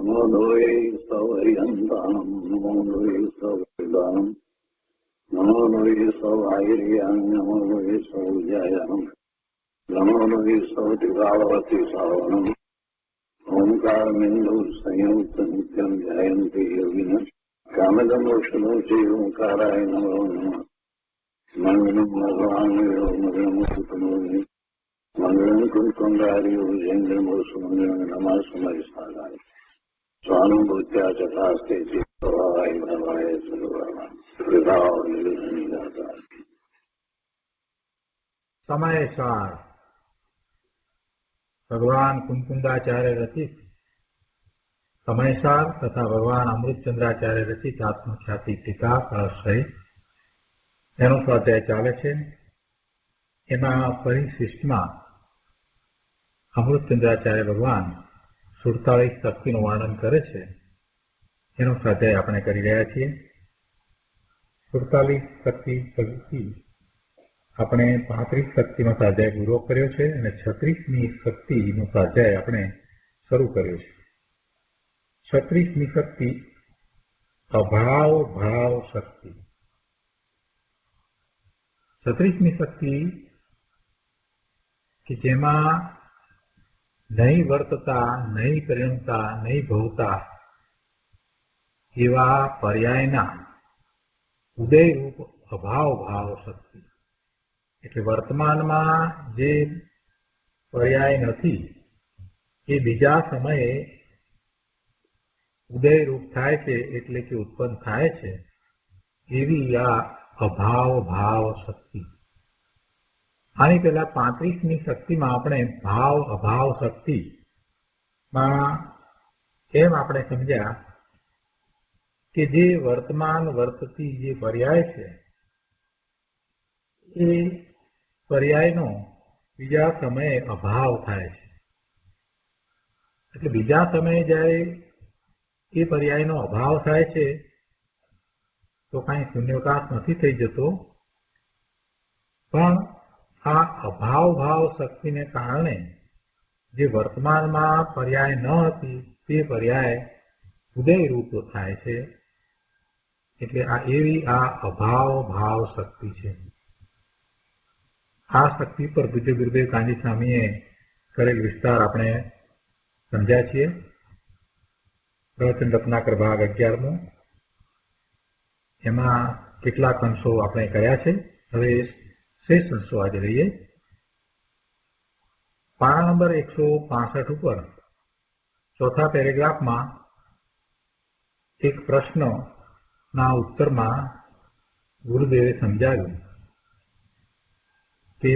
નમો લોહી સૌહરિહંતાણમ નમો લોહી સૌહરિદાનમ નમો લોહી સૌહાયરિયામ નમો લોહી સૌજયામ નમો લોહી સૌદિવાવતી સાવનમ ઓમકારમિંદુ સંયુક્ત નિત્યમ જયંતી યોગિન કામદમોક્ષનો શ્રી ઓંકારાય નમો નમઃ મંગલમ ભગવાન મંગલમુકુતમોહિની મંગલમ કુંકુંડાર્યો જૈન્દ્રમોસુમંગલમ નમઃ સમયસ્થાનાય સ્વાનુભૂત્યા ચકાસ્તે ચિત્તવાય ભવાય સર્વમાં વિભાવ નિર્ધાતા સમયસાર ભગવાન કુંકુંદાચાર્ય રચિત સમયસાર તથા ભગવાન અમૃતચંદ્રાચાર્ય રચિત આત્મખ્યાતિ ટીકા આશ્રય એનો સ્વાધ્યાય ચાલે છે. એમાં પરિશિષ્ટમાં અમૃતચંદ્રાચાર્ય ભગવાન 47 શક્તિનું વર્ણન કરે છે. એનો સ્વાધ્યાય આપણે કરી રહ્યા છીએ. 47 શક્તિ પૈકી આપણે 35 શક્તિનો સ્વાધ્યાય પૂરો કર્યો છે અને 36મી શક્તિનો સ્વાધ્યાય આપણે શરૂ કર્યો છે. 36મી શક્તિ અભાવ ભાવ શક્તિ. 36મી શક્તિ કે જેમાં નહીં વર્તતા, નહીં પરિણમતા, નહીં ભવતા એવા પર્યાયના ઉદયરૂપ અભાવ ભાવ શક્તિ. એટલે વર્તમાનમાં જે પર્યાય નથી એ બીજા સમયે ઉદયરૂપ થાય છે, એટલે કે ઉત્પન્ન થાય છે, એવી આ અભાવ ભાવ શક્તિ. આની પહેલા 35મી શક્તિમાં આપણે ભાવ અભાવ શક્તિમાં એમ આપણે સમજ્યા કે જે વર્તમાન વર્તતી જે પર્યાય છે એ પર્યાયનો બીજા સમયે અભાવ થાય છે. એટલે બીજા સમયે જ્યારે એ પર્યાયનો અભાવ થાય છે તો કાંઈ શૂન્યાવકાશ નથી થઈ જતો, પણ આ અભાવ ભાવ શક્તિને કારણે જે વર્તમાનમાં પર્યાય ન હતી તે પર્યાય ઉદયરૂપ થાય છે. એટલે આ એવી આ અભાવ ભાવ શક્તિ છે. આ શક્તિ પર પૂજ્ય ગુરુદેવ કાંજી સ્વામીએ કરેલ વિસ્તાર આપણે સમજ્યા છીએ. પ્રવચન રત્નાકર ભાગ 11મો, એમાં કેટલાક અંશો આપણે કર્યા છે. હવે શેષ અંશો આજે લઈએ. પાના નંબર 165 ઉપર ચોથા પેરેગ્રાફમાં એક પ્રશ્નના ઉત્તરમાં ગુરુદેવે સમજાવ્યું કે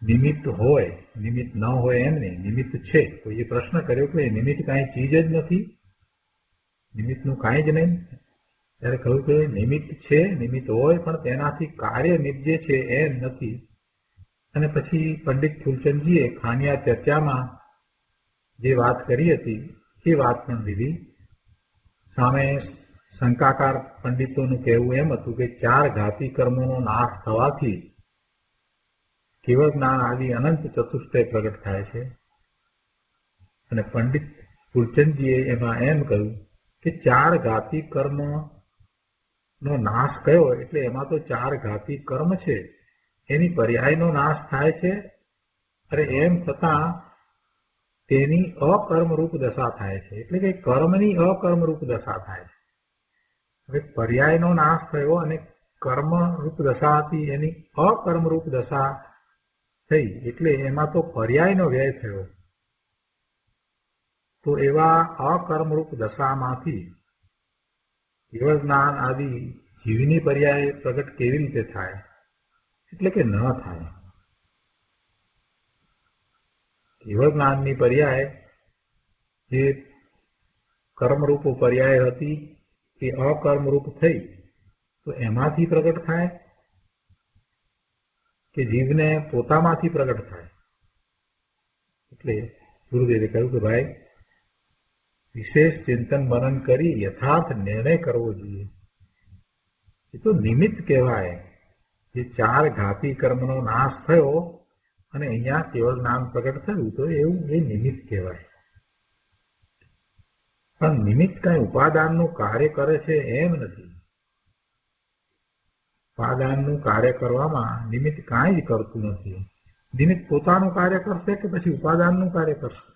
નિમિત્ત હોય, નિમિત્ત ન હોય એમ નહીં, નિમિત્ત છે. તો એ પ્રશ્ન કર્યો કે નિમિત્ત કાંઈ ચીજ જ નથી, નિમિત્તનું કાંઈ જ નહીં. ત્યારે કહ્યું કે નિમિત્ત છે, નિમિત્ત હોય, પણ તેનાથી કાર્ય નિપજે છે એમ નથી. અને પછી પંડિત ફૂલચંદજીએ ખાનિયા ચર્ચામાં જે વાત કરી હતી એ વાત પણ લીધી. સામે શંકાકાર પંડિતોનું કહેવું એમ હતું કે 4 ઘાતી કર્મોનો નાશ થવાથી કેવળ જ્ઞાન આદિ અનંત ચતુષ્ટય પ્રગટ થાય છે. અને પંડિત ફૂલચંદજીએ એમાં એમ કહ્યું કે 4 ઘાતી કર્મ નો નાશ કયો, એટલે એમાં તો 4 ઘાતી કર્મ છે, એની પર્યાયનો નાશ થાય છે. અરે એમ છતાં તેની અકર્મરૂપ દશા થાય છે, એટલે કે કર્મની અકર્મરૂપ દશા થાય છે. હવે પર્યાયનો નાશ થયો અને કર્મરૂપ દશા હતી, એની અકર્મરૂપ દશા થઈ, એટલે એમાં તો પર્યાયનો વ્યય થયો. તો એવા અકર્મરૂપ દશામાંથી કેવળ જ્ઞાન આદિ જીવની પર્યાય પ્રગટ કેવી રીતે થાય, એટલે કે ન થાય. કેવળ જ્ઞાનની પર્યાય જે કર્મરૂપ પર્યાય હતી એ અકર્મરૂપ થઈ, તો એમાંથી પ્રગટ થાય કે જીવને પોતામાંથી પ્રગટ થાય. એટલે ગુરુદેવે કહ્યું કે ભાઈ વિશેષ ચિંતન મનન કરી યથાર્થ નિર્ણય કરવો જોઈએ. એ તો નિમિત્ત કહેવાય. જે 4 ઘાતી કર્મનો નાશ થયો અને અહીંયા કેવળ નામ પ્રગટ થયું, તો એવું એ નિમિત્ત કહેવાય. પણ નિમિત્ત કઈ ઉપાદાનનું કાર્ય કરે છે એમ નથી. ઉપાદાનનું કાર્ય કરવામાં નિમિત્ત કાંઈ જ કરતું નથી. નિમિત્ત પોતાનું કાર્ય કરશે કે પછી ઉપાદાનનું કાર્ય કરશે?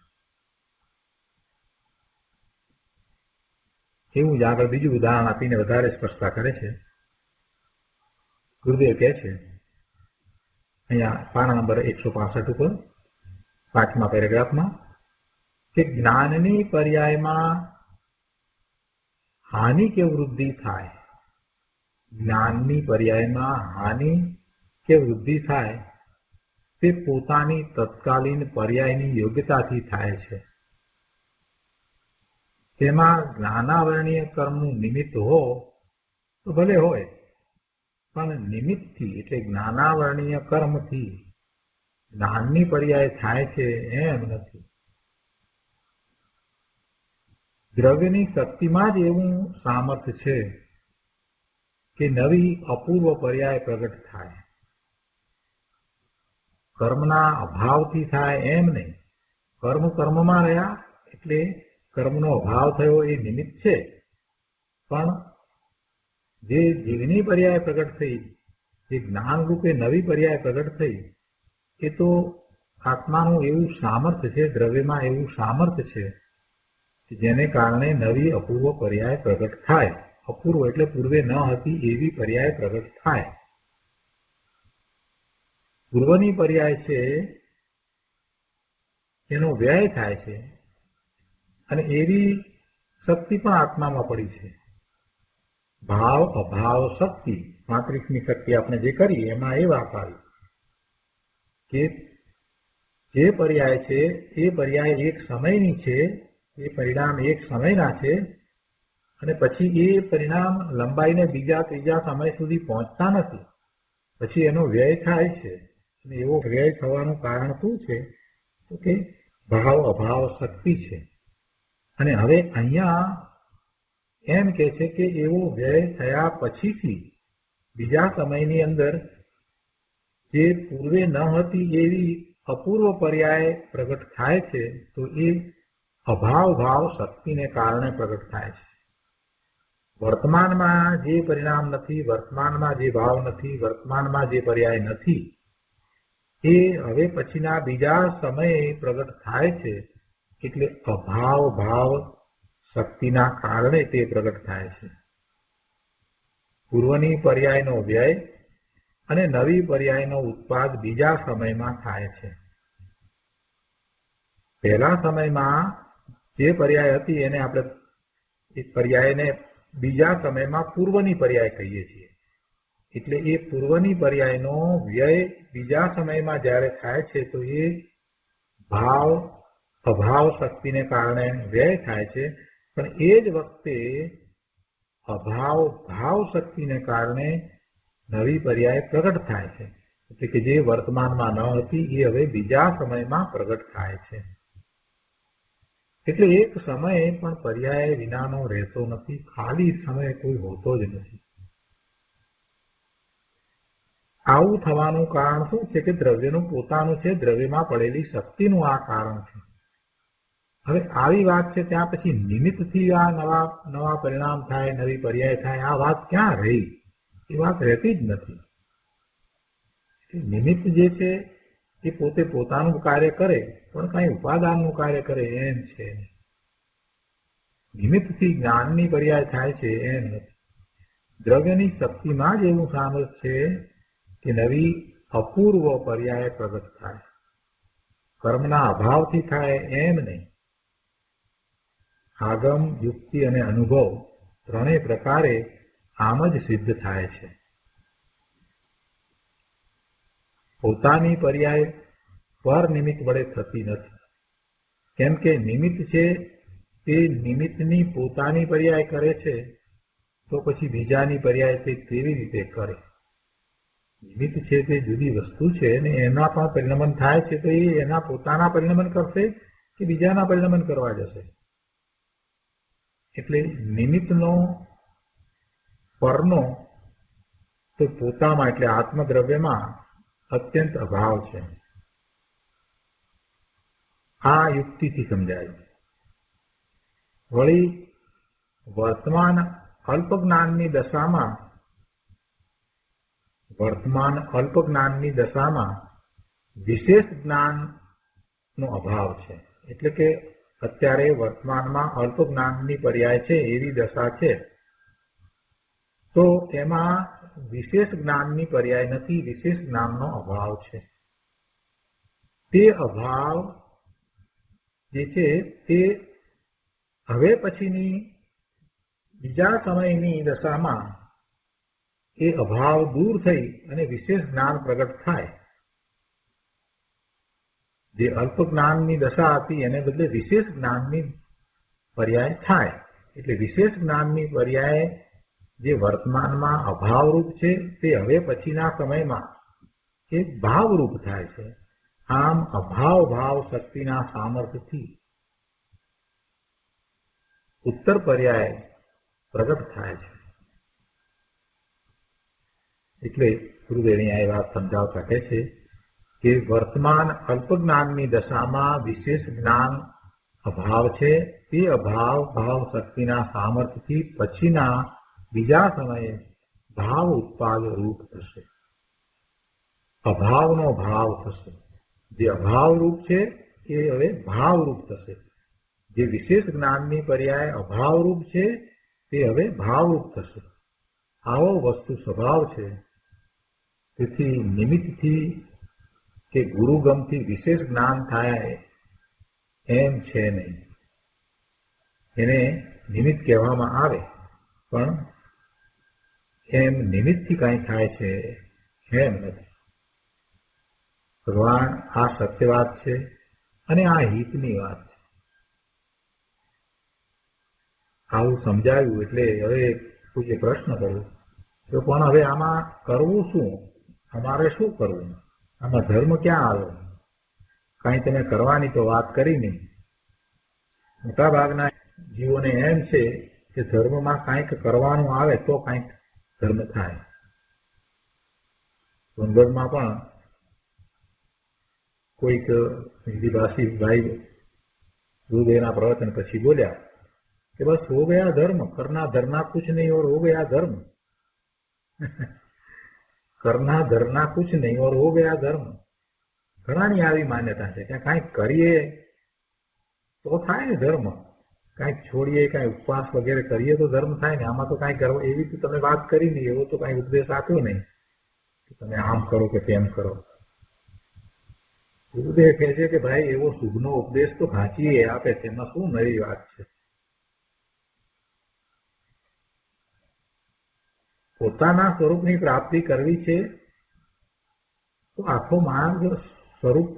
એવું જ આગળ બીજું ઉદાહરણ આપીને વધારે સ્પષ્ટતા કરે છે. ગુરુદેવ કહે છે અહીંયા પાના નંબર 165 ઉપર 5મા પેરેગ્રાફમાં કે જ્ઞાનની પર્યાયમાં હાનિ કે વૃદ્ધિ થાય. જ્ઞાનની પર્યાયમાં હાનિ કે વૃદ્ધિ થાય તે પોતાની તત્કાલીન પર્યાયની યોગ્યતાથી થાય છે. તેમાં જ્ઞાનાવરણીય કર્મનું નિમિત્ત હો તો ભલે હોય, પણ નિમિત્તથી એટલે જ્ઞાનાવરણીય કર્મથી જ્ઞાનની પર્યાય થાય છે એમ નથી. દ્રવ્યની શક્તિમાં જ એવું સામર્થ્ય છે કે નવી અપૂર્વ પર્યાય પ્રગટ થાય. કર્મના અભાવથી થાય એમ નહીં. કર્મ કર્મમાં રહ્યા એટલે કર્મનો અભાવ થયો એ નિમિત્ત છે, પણ જે જીવની પર્યાય પ્રગટ થઈ, જે જ્ઞાન રૂપે નવી પર્યાય પ્રગટ થઈ, એ તો આત્માનું એવું સામર્થ્ય છે, દ્રવ્યમાં એવું સામર્થ્ય છે કે જેને કારણે નવી અપૂર્વ પર્યાય પ્રગટ થાય. અપૂર્વ એટલે પૂર્વે ન હતી એવી પર્યાય પ્રગટ થાય. પૂર્વની પર્યાય છે એનો વ્યય થાય છે અને એવી શક્તિ પણ આત્મામાં પડી છે. ભાવ અભાવ શક્તિ, 35મી શક્તિ આપણે જે કરી એમાં એ વાત આવી કે જે પર્યાય છે એ પર્યાય એક સમયની છે, એ પરિણામ એક સમયના છે અને પછી એ પરિણામ લંબાઈને બીજા ત્રીજા સમય સુધી પહોંચતા નથી. પછી એનો વ્યય થાય છે. અને એવો વ્યય થવાનું કારણ શું છે? તો કે ભાવ અભાવ શક્તિ છે. અને હવે અહીંયા એમ કે છે કે એવો વ્યય થયા પછીથી બીજા સમયની અંદર જે પૂર્વે ન હતી એવી અપૂર્વ પર્યાય પ્રગટ થાય છે, તો એ અભાવ ભાવ શક્તિને કારણે પ્રગટ થાય છે. વર્તમાનમાં જે પરિણામ નથી, વર્તમાનમાં જે ભાવ નથી, વર્તમાનમાં જે પર્યાય નથી, એ હવે પછીના બીજા સમયે પ્રગટ થાય છે. એટલે અભાવ ભાવ શક્તિના કારણે તે પ્રગટ થાય છે. પૂર્વની પર્યાયનો વ્યય અને નવી પર્યાયનો ઉત્પાદ બીજા સમયમાં થાય છે. પહેલા સમયમાં જે પર્યાય હતી એને આપણે એ પર્યાયને બીજા સમયમાં પૂર્વની પર્યાય કહીએ છીએ. એટલે એ પૂર્વની પર્યાયનો વ્યય બીજા સમયમાં જ્યારે થાય છે તો એ ભાવ અભાવ શક્તિને કારણે વ્યય થાય છે. પણ એ જ વખતે અભાવ ભાવ શક્તિને કારણે નવી પર્યાય પ્રગટ થાય છે. એટલે કે જે વર્તમાનમાં ન હતી એ હવે બીજા સમયમાં પ્રગટ થાય છે. એટલે એક સમય પણ પર્યાય વિનાનો રહેતો નથી, ખાલી સમય કોઈ હોતો જ નથી. આવું થવાનું કારણ શું છે? કે દ્રવ્યનું પોતાનું છે, દ્રવ્યમાં પડેલી શક્તિનું આ કારણ છે. હવે આવી વાત છે ત્યાં પછી નિમિત્તથી આ નવા પરિણામ થાય, નવી પર્યાય થાય, આ વાત ક્યાં રહી? એ વાત રહેતી જ નથી. નિમિત્ત જે છે એ પોતે પોતાનું કાર્ય કરે પણ કઈ ઉપાદાનનું કાર્ય કરે એમ છે. નિમિત્તથી જ્ઞાનની પર્યાય થાય છે એમ નથી. દ્રવ્યની શક્તિમાં જ એવું સામર્થ્ય છે કે નવી અપૂર્વ પર્યાય પ્રગટ થાય. કર્મના અભાવથી થાય એમ નહીં. આગમ, યુક્તિ અને અનુભવ ત્રણેય પ્રકારે આમ જ સિદ્ધ થાય છે. પોતાની પર્યાય પર નિમિત્ત વડે થતી નથી. કેમ કે નિમિત્ત છે તે નિમિત્તની પોતાની પર્યાય કરે છે, તો પછી બીજાની પર્યાય તે કેવી રીતે કરે? નિમિત્ત છે તે જુદી વસ્તુ છે અને એના પણ પરિણમન થાય છે, તો એ એના પોતાના પરિણમન કરશે કે બીજાના પરિણમન કરવા જશે? એટલે નિમિત્તનો પરનો તો પોતામાં એટલે આત્મદ્રવ્યમાં અત્યંત અભાવ છે. આ યુક્તિથી સમજાય. વળી વર્તમાન અલ્પજ્ઞાનની દશામાં વિશેષ જ્ઞાનનો અભાવ છે. એટલે કે અત્યારે વર્તમાનમાં અલ્પ જ્ઞાનની પર્યાય છે એવી દશા છે, તો એમાં વિશેષ જ્ઞાનની પર્યાય નથી, વિશેષ જ્ઞાનનો અભાવ છે. તે અભાવ જે છે તે હવે પછીની બીજા સમયની દશામાં એ અભાવ દૂર થઈ અને વિશેષ જ્ઞાન પ્રગટ થાય. જે અલ્પ જ્ઞાનની દશા હતી એને બદલે વિશેષ જ્ઞાનની પર્યાય થાય. એટલે વિશેષ જ્ઞાનની પર્યાય જે વર્તમાનમાં અભાવરૂપ છે તે હવે પછીના સમયમાં એ ભાવરૂપ થાય છે. આમ અભાવ ભાવ શક્તિના સામર્થ્યથી ઉત્તર પર્યાય પ્રગટ થાય છે. એટલે ગુરુદેવની આ વાત સમજાવતા કહે છે કે વર્તમાન અલ્પજ્ઞાનની દશામાં વિશેષ જ્ઞાન અભાવ છે. તે અભાવ ભાવ શક્તિના સામર્થ્યથી પછીના બીજા સમયે ભાવ ઉત્પાદ રૂપ થશે, અભાવનો ભાવ થશે. જે અભાવ રૂપ છે એ હવે ભાવ રૂપ થશે. જે વિશેષ જ્ઞાનની પર્યાય અભાવ રૂપ છે તે હવે ભાવરૂપ થશે. આવો વસ્તુ સ્વભાવ છે. તેથી નિમિત્તથી કે ગુરુગમથી વિશેષ જ્ઞાન થાય એમ છે નહીં. એને નિમિત્ત કહેવામાં આવે પણ એમ નિમિત્તથી કાંઈ થાય છે એમ નથી. ભગવાન આ સત્ય વાત છે અને આ હિતની વાત છે. આવું સમજાવ્યું એટલે હવે કોઈએ પ્રશ્ન કર્યો તો પણ હવે આમાં કરવું શું? અમારે શું કરવું? આમાં ધર્મ ક્યાં આવ્યો? કાંઈ તમે કરવાની તો વાત કરી નહીં. મોટા ભાગના જીવોને એમ છે કે ધર્મમાં કાંઈક કરવાનું આવે તો કાંઈક ધર્મ થાય. સોનગઢમાં પણ કોઈક હિન્દીભાષી ભાઈ ગુરુદેવના પ્રવચન પછી બોલ્યા कि बस हो गया धर्म, करना धरना कुछ नहीं और हो गया धर्म. करना धरना कुछ नहीं और हो गया धर्म. ઘણાની આવી માન્યતા છે કે કાંઈક કરીએ તો થાય ને ધર્મ, કાંઈક છોડીએ, કાંઈ ઉપવાસ વગેરે કરીએ તો ધર્મ થાય ને. આમાં તો કાંઈ કરવા એવી તો તમે વાત કરી નહીં, એવો તો કાંઈ ઉપદેશ આપ્યો નહીં કે તમે આમ કરો કે તેમ કરો. ગુરુદેવ કહે છે કે ભાઈ એવો શુભનો ઉપદેશ તો ઘાંચીએ આપે છે, એમાં શું નવી વાત છે? પોતાના સ્વરૂપની પ્રાપ્તિ કરવી છે તો આખો માર્ગ સ્વરૂપ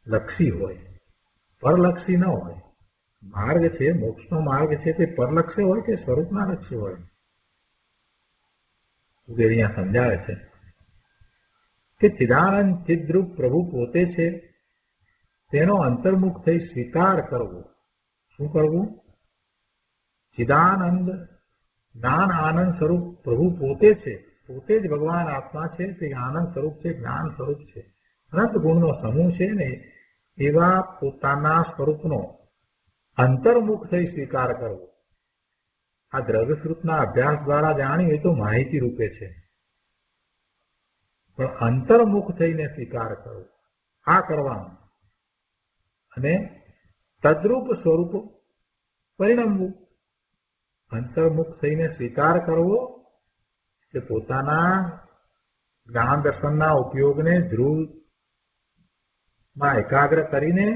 લક્ષી હોય, પરલક્ષી ન હોય. માર્ગ છે, મોક્ષનો માર્ગ છે, તે પરલક્ષ્ય હોય કે સ્વરૂપના લક્ષ્ય હોય? અહીંયા સમજાવે છે કે ચિદાનંદ ચિદ્રૂપ પ્રભુ પોતે છે, તેનો અંતર્મુખ થઈ સ્વીકાર કરવો. શું કરવું? ચિદાનંદ જ્ઞાન આનંદ સ્વરૂપ પ્રભુ પોતે છે, પોતે જ ભગવાન આત્મા છે, તે આનંદ સ્વરૂપ છે, જ્ઞાન સ્વરૂપ છે, અનંત ગુણનો સમૂહ છે ને એવા પોતાના સ્વરૂપનો અંતર્મુખ થઈ સ્વીકાર કરવો. આ દ્રવ્યશ્રુતના અભ્યાસ દ્વારા જાણ્યું એ તો માહિતી રૂપે છે, પણ અંતર્મુખ થઈને સ્વીકાર કરવો આ કરવાનું અને તદ્રૂપ સ્વરૂપ પરિણમવું. અંતર્મુખ થઈને સ્વીકાર કરવો કે પોતાના જ્ઞાન દર્શનના ઉપયોગને ધ્રુવમાં એકાગ્ર કરીને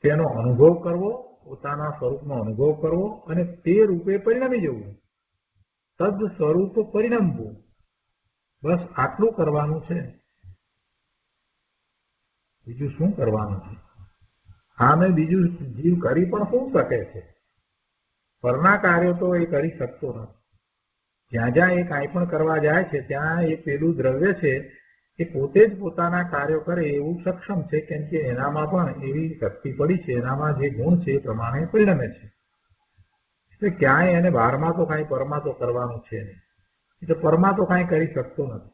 તેનો અનુભવ કરવો, પોતાના સ્વરૂપનો અનુભવ કરવો અને તે રૂપે પરિણમી જવું. તદ સ્વરૂપ પરિણમવું. બસ આટલું કરવાનું છે, બીજું શું કરવાનું છે? આમે બીજું જીવ કરી પણ શું શકે છે? પરના કાર્યો તો એ કરી શકતો નથી. જ્યાં જ્યાં એ કાંઈ પણ કરવા જાય છે ત્યાં એ પેલું દ્રવ્ય છે એ પોતે જ પોતાના કાર્યો કરે એવું સક્ષમ છે, કેમ કે એનામાં પણ એવી શક્તિ પડી છે, એનામાં જે ગુણ છે એ પ્રમાણે પરિણમે છે. એટલે ક્યાંય એને બહારમાં તો કાંઈ પરમાં તો કરવાનું છે નહીં, એટલે પરમાં તો કાંઈ કરી શકતો નથી.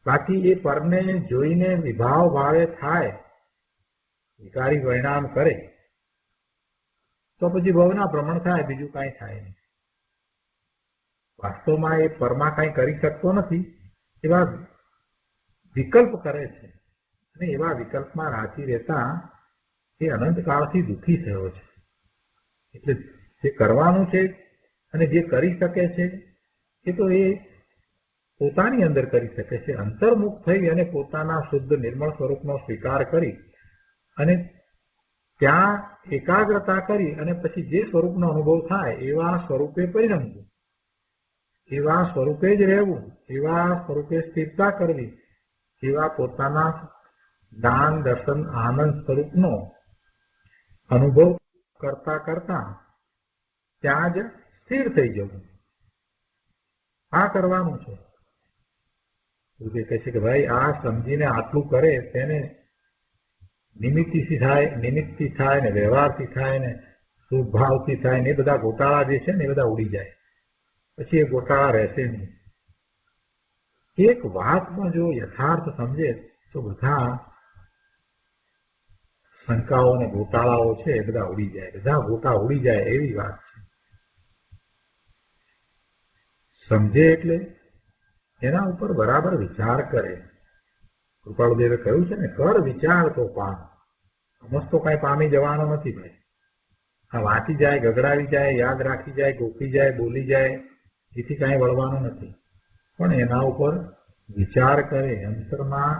બાકી એ પરને જોઈને વિભાવ ભાવે થાય, વિકારી પરિણામ કરે તો પછી ભવના ભ્રમણ થાય, બીજું કાંઈ થાય નહીં. વાસ્તવમાં એ પરમા કાંઈ કરી શકતો નથી, એવા વિકલ્પ કરે છે અને એવા વિકલ્પમાં રાજી રહેતા એ અનંતકાળથી દુઃખી થયો છે. એટલે જે કરવાનું છે અને જે કરી શકે છે એ તો એ પોતાની અંદર કરી શકે છે. અંતર્મુખ થઈ અને પોતાના શુદ્ધ નિર્મળ સ્વરૂપનો સ્વીકાર કરી અને ત્યાં એકાગ્રતા કરી અને પછી જે સ્વરૂપનો અનુભવ થાય એવા સ્વરૂપે પરિણમવું, એવા સ્વરૂપે જ રહેવું, એવા સ્વરૂપે સ્થિરતા કરવી, એવા પોતાના જ્ઞાન દર્શન આનંદ સ્વરૂપનો અનુભવ કરતા કરતા ત્યાં જ સ્થિર થઈ જવું. આ કરવાનું છે. જે કહે છે કે ભાઈ આ સમજીને આટલું કરે તેને નિમિત્તથી થાય ને વ્યવહારથી થાય ને શુભભાવથી થાય ને એ બધા ગોટાળા જે છે ને એ બધા ઉડી જાય. પછી એ ગોટાળા રહેશે નહીં. એક વાતમાં જો યથાર્થ સમજે તો બધા શંકાઓ અને ગોટાળાઓ છે એ બધા ઉડી જાય, બધા ગોટા ઉડી જાય એવી વાત છે. સમજે એટલે એના ઉપર બરાબર વિચાર કરે. કૃપાળુદેવે કહ્યું છે ને, કર વિચાર તો પામ. સમજ તો કઈ પામી જવાનો નથી ભાઈ. આ વાંચી જાય, ગગડાવી જાય, યાદ રાખી જાય, ગોખી જાય, બોલી જાય, એથી કાંઈ વળવાનું નથી. પણ એના ઉપર વિચાર કરે, અંતરમાં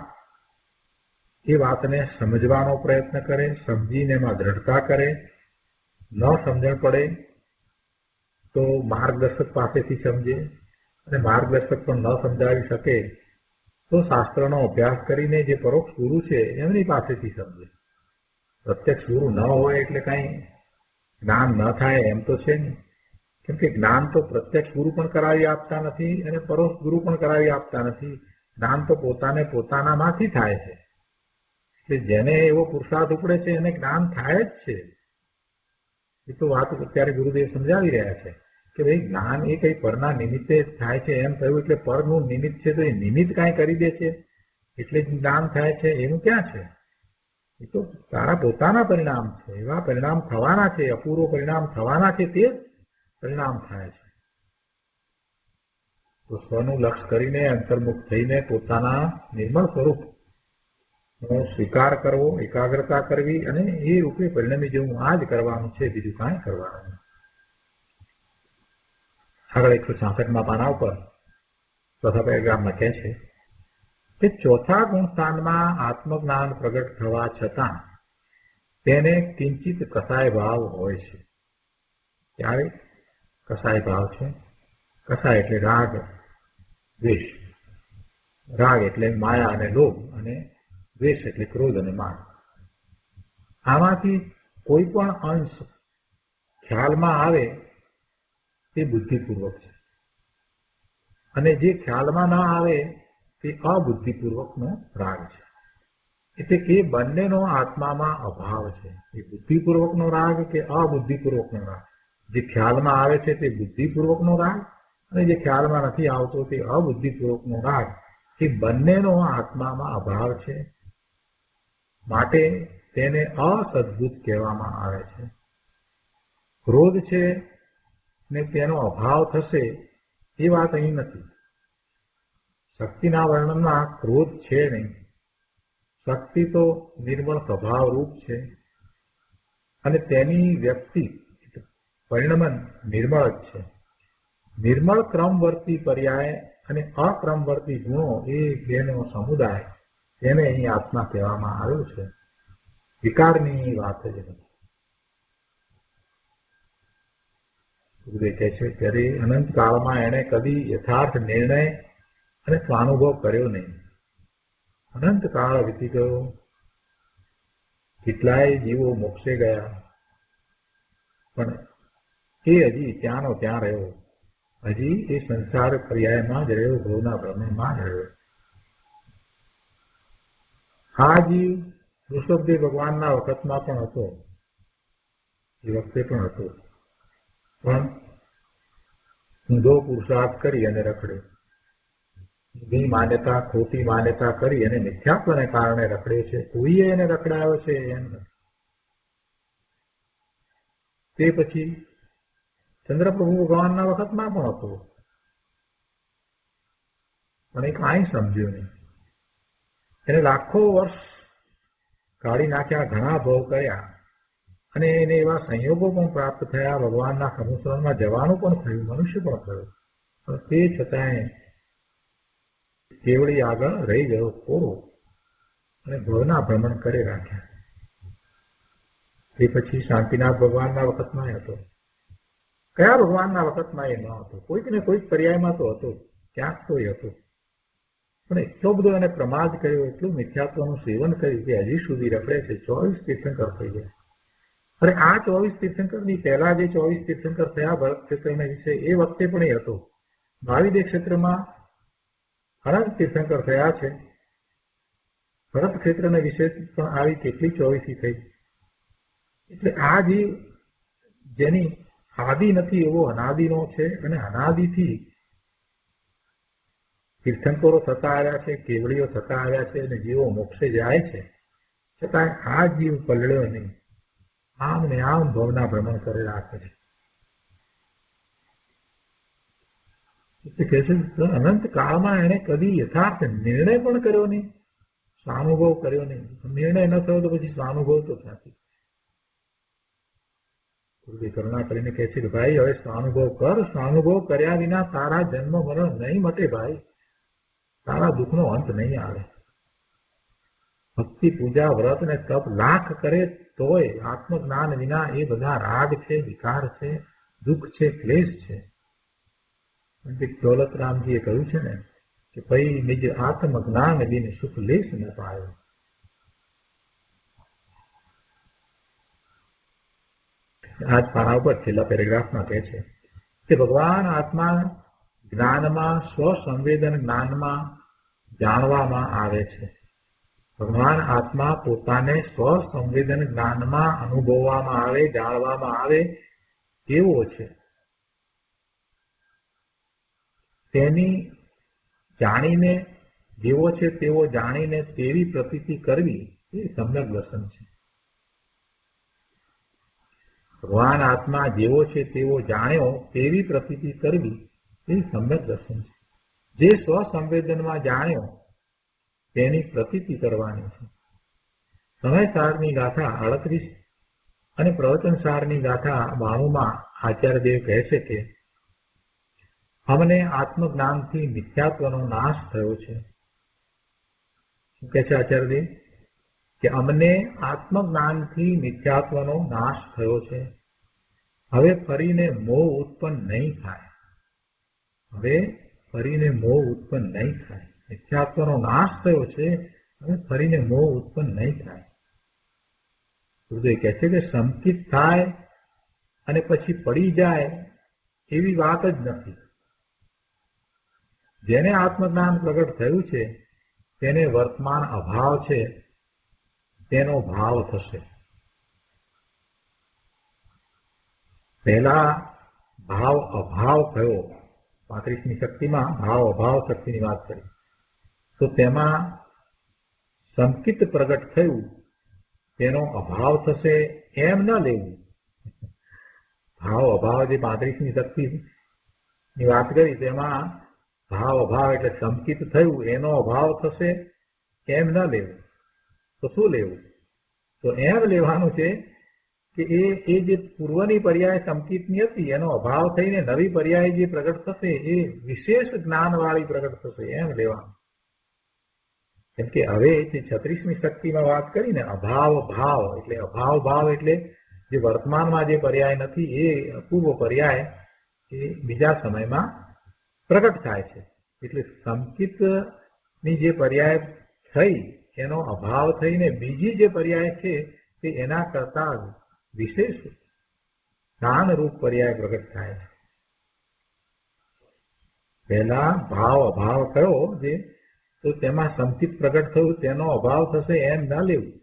એ વાતને સમજવાનો પ્રયત્ન કરે, સમજીને એમાં દ્રઢતા કરે. ન સમજણ પડે તો માર્ગદર્શક પાસેથી સમજે, અને માર્ગદર્શક પણ ન સમજાવી શકે તો શાસ્ત્રનો અભ્યાસ કરીને જે પરોક્ષ ગુરુ છે એમની પાસેથી સમજે. પ્રત્યક્ષ ગુરુ ન હોય એટલે કાંઈ જ્ઞાન ન થાય એમ તો છે નહીં. કેમ કે જ્ઞાન તો પ્રત્યક્ષ ગુરુ પણ કરાવી આપતા નથી અને પરોક્ષ ગુરુ પણ કરાવી આપતા નથી. જ્ઞાન તો પોતાને પોતાનામાંથી થાય છે. એટલે જેને એવો પુરુષાર્થ ઉપડે છે એને જ્ઞાન થાય જ છે. એ તો વાત અત્યારે ગુરુદેવ સમજાવી રહ્યા છે કે ભાઈ જ્ઞાન એ કઈ પરના નિમિત્તે થાય છે એમ થયું એટલે પરનું નિમિત્ત છે તો એ નિમિત્ત કાંઈ કરી દે છે એટલે જ જ્ઞાન થાય છે એનું ક્યાં છે? એ તો તારા પોતાના પરિણામ છે. એવા પરિણામ થવાના છે, અપૂર્વ પરિણામ થવાના છે, તે જ પરિણામ થાય છે. તો સ્વનું લક્ષ્ય કરીને અંતર્મુખ થઈને પોતાના નિર્મળ સ્વરૂપનો સ્વીકાર કરવો, એકાગ્રતા કરવી અને એ રૂપે પરિણમી જેવું આ જ કરવાનું છે, બીજું કાંઈ કરવાનું નથી. આગળ 166માં પાના ઉપર ચોથા પેરેગ્રાફમાં કહે છે કે ચોથા ગુણસ્થાનમાં આત્મજ્ઞાન પ્રગટ થવા છતાં તેને કિંચિત કસાય ભાવ હોય છે. ત્યારે કસાય ભાવ છે. કસાય એટલે રાગ દ્વેષ. રાગ એટલે માયા અને લોભ, અને દ્વેષ એટલે ક્રોધ અને માન. આમાંથી કોઈ પણ અંશ ખ્યાલમાં આવે તે બુદ્ધિપૂર્વક છે, અને જે ખ્યાલમાં ન આવે તે અબુદ્ધિપૂર્વકનો રાગ છે. એટલે કે બંનેનો આત્મામાં અભાવ છે. એ બુદ્ધિપૂર્વકનો રાગ કે અબુદ્ધિપૂર્વકનો રાગ. જે ખ્યાલમાં આવે છે તે બુદ્ધિપૂર્વકનો રાગ, અને જે ખ્યાલમાં નથી આવતો તે અબુદ્ધિપૂર્વકનો રાગ. એ બંનેનો આત્મામાં અભાવ છે. માટે તેને અસદ્બુદ્ધ કહેવામાં આવે છે. ક્રોધ છે ને તેનો અભાવ થશે એ વાત અહીં નથી. શક્તિના વર્ણનમાં ક્રોધ છે નહીં. શક્તિ તો નિર્મળ સ્વભાવ રૂપ છે અને તેની વ્યક્તિ પરિણમન નિર્મળ જ છે. નિર્મળ ક્રમવર્તી પર્યાય અને અક્રમવર્તી ગુણો એ બેનો સમુદાય, તેને અહીં આત્મા કહેવામાં આવ્યો છે. વિકારની વાત જ નથી. ગુરુદેવ કહે છે ત્યારે અનંત કાળમાં એણે કદી યથાર્થ નિર્ણય અને સ્વાનુભવ કર્યો નહીં. અનંત કાળ વીતી ગયો, કેટલાય જીવો મોક્ષે ગયા, પણ એ હજી ત્યાંનો ત્યાં રહ્યો. હજી એ સંસાર પર્યાયમાં જ રહ્યો, ભવના ભ્રમણમાં જ રહ્યો. આ જીવ ઋષભદેવ ભગવાનના વખતમાં પણ હતો, એ વખતે પણ હતો, પણ ઊંધો પુરુષાર્થ કરી અને રખડ્યો. ઊંધી માન્યતા, ખોટી માન્યતા કરી અને મિથ્યાત્વને કારણે રખડ્યો છે. કોઈએ એને રખડાયો છે એમ નથી. તે પછી ચંદ્રપ્રભુ ભગવાનના વખતમાં પણ હતો, પણ એ કાંઈ સમજ્યું નહીં. એને લાખો વર્ષ કાઢી નાખ્યા, ઘણા ભોગ કર્યા, અને એને એવા સંયોગો પણ પ્રાપ્ત થયા, ભગવાનના અનુસરણમાં જવાનું પણ થયું, મનુષ્ય પણ થયું, પણ તે છતાંય કેવડી આગળ રહી ગયો કોરો અને ભવના ભ્રમણ કરી રાખ્યા. તે પછી શાંતિનાથ ભગવાનના વખતમાં હતો. કયા ભગવાનના વખતમાં એ ન હતો? કોઈક ને કોઈક પર્યાયમાં તો હતો, ક્યાંક તો એ હતો, પણ એટલો બધો એને પ્રમાદ કર્યો, એટલું મિથ્યાત્વનું સેવન કર્યું કે હજી સુધી રખડે છે. 24 તીર્થંકર થઈ ગયા. અરે આ 24 તીર્થંકરની પહેલા જે 24 તીર્થંકર થયા ભરત ક્ષેત્રના વિશે, એ વખતે પણ એ હતો. મહાવિદ્ય ક્ષેત્રમાં અનંત તીર્થંકર થયા છે. ભરત ક્ષેત્રના વિશે પણ આવી કેટલી 24 થઈ. એટલે આ જીવ જેની આદિ નથી એવો અનાદિનો છે, અને અનાદિથી તીર્થંકરો થતા આવ્યા છે, કેવડીઓ થતા આવ્યા છે, અને જીવો મોક્ષે જાય છે, છતાં આ જીવ પલળ્યો નહીં, આમ ને આમ ભવના ભ્રમણ કરી રાખે છે. એટલે કહે છે અનંત કાળમાં એને કદી યથાર્થ નિર્ણય પણ કર્યો નહીં, સ્વાનુભવ કર્યો નહીં. નિર્ણય ન થયો તો પછી સ્વાનુભવ તો ક્યાંથી? ગુરુજી કરુણા કરીને કહે છે કે ભાઈ હવે સ્વાનુભવ કર, સ્વાનુભવ કર્યા વિના તારા જન્મ મરણ નહીં મટે ભાઈ, તારા દુઃખનો અંત નહીં આવે. ભક્તિ પૂજા વ્રત ને તપ લાખ કરે તોય આત્મજ્ઞાન વિના એ બધા રાગ છે, વિકાર છે, દુઃખ છે, ક્લેશ છે. પંડિત દૌલતરામજીએ કહ્યું છે ને કે ભાઈ નિજ આત્મજ્ઞાન બિન સુખ લેશ ન પાયો. આજ પાના ઉપર છેલ્લા પેરેગ્રાફમાં કહે છે કે ભગવાન આત્મા જ્ઞાનમાં, સ્વસંવેદન જ્ઞાનમાં જાણવામાં આવે છે. ભગવાન આત્મા પોતાને સ્વસંવેદન જ્ઞાનમાં અનુભવવામાં આવે, જાણવામાં આવે એવો છે. તેની જાણીને જેવો છે તેવો જાણીને તેવી પ્રતીતિ કરવી એ સમ્યક દર્શન છે. ભગવાન આત્મા જેવો છે તેવો જાણ્યો તેવી પ્રતીતિ કરવી એ સમ્યક દર્શન છે. જે સ્વસંવેદનમાં જાણ્યો તેની પ્રતીતિ કરવાની છે. સમયસારની ગાથા 38 અને પ્રવચનસારની ગાથા 92માં આચાર્યદેવ કહે છે કે અમને આત્મજ્ઞાનથી મિથ્યાત્વનો નાશ થયો છે. શું કહે છે આચાર્યદેવ? કે અમને આત્મજ્ઞાનથી મિથ્યાત્વનો નાશ થયો છે. હવે ફરીને મોહ ઉત્પન્ન નહીં થાય. હવે ફરીને મોહ ઉત્પન્ન નહીં થાય. મિથ્યાત્વનો નાશ થયો છે, હવે ફરીને મોહ ઉત્પન્ન નહીં થાય. ગુરુદેવ કહે છે કે સંકિત થાય અને પછી પડી જાય એવી વાત જ નથી. જેને આત્મજ્ઞાન પ્રગટ થયું છે તેને વર્તમાન અભાવ છે તેનો ભાવ થશે. પહેલા ભાવ અભાવ થયો, 35મી શક્તિમાં ભાવ અભાવ શક્તિની વાત કરી, તો તેમાં સંકિત પ્રગટ થયું તેનો અભાવ થશે એમ ન લેવું. ભાવ અભાવ જે 35મી શક્તિની વાત કરી તેમાં ભાવ અભાવ એટલે સંકિત થયું એનો અભાવ થશે એમ ન લેવું. તો શું લેવું? તો એમ લેવાનું છે કે એ જે પૂર્વની પર્યાય સંકિતની હતી એનો અભાવ થઈને નવી પર્યાય જે પ્રગટ થશે એ વિશેષ જ્ઞાનવાળી પ્રગટ થશે એમ લેવાનું. કેમ કે હવે જે 36મી શક્તિમાં વાત કરીને અભાવ ભાવ એટલે અભાવ ભાવ એટલે જે વર્તમાનમાં જે પર્યાય નથી એ પૂર્વ પર્યાય એ બીજા સમયમાં પ્રગટ થાય છે. એટલે સંકિતની જે પર્યાય થઈ એનો અભાવ થઈને બીજી જે પર્યાય છે તે એના કરતા વિશેષ જ્ઞાનરૂપ પર્યાય પ્રગટ થાય છે. પહેલા ભાવ અભાવ કયો જે, તો તેમાં સંકિત પ્રગટ થયું તેનો અભાવ થશે એમ ન લેવું.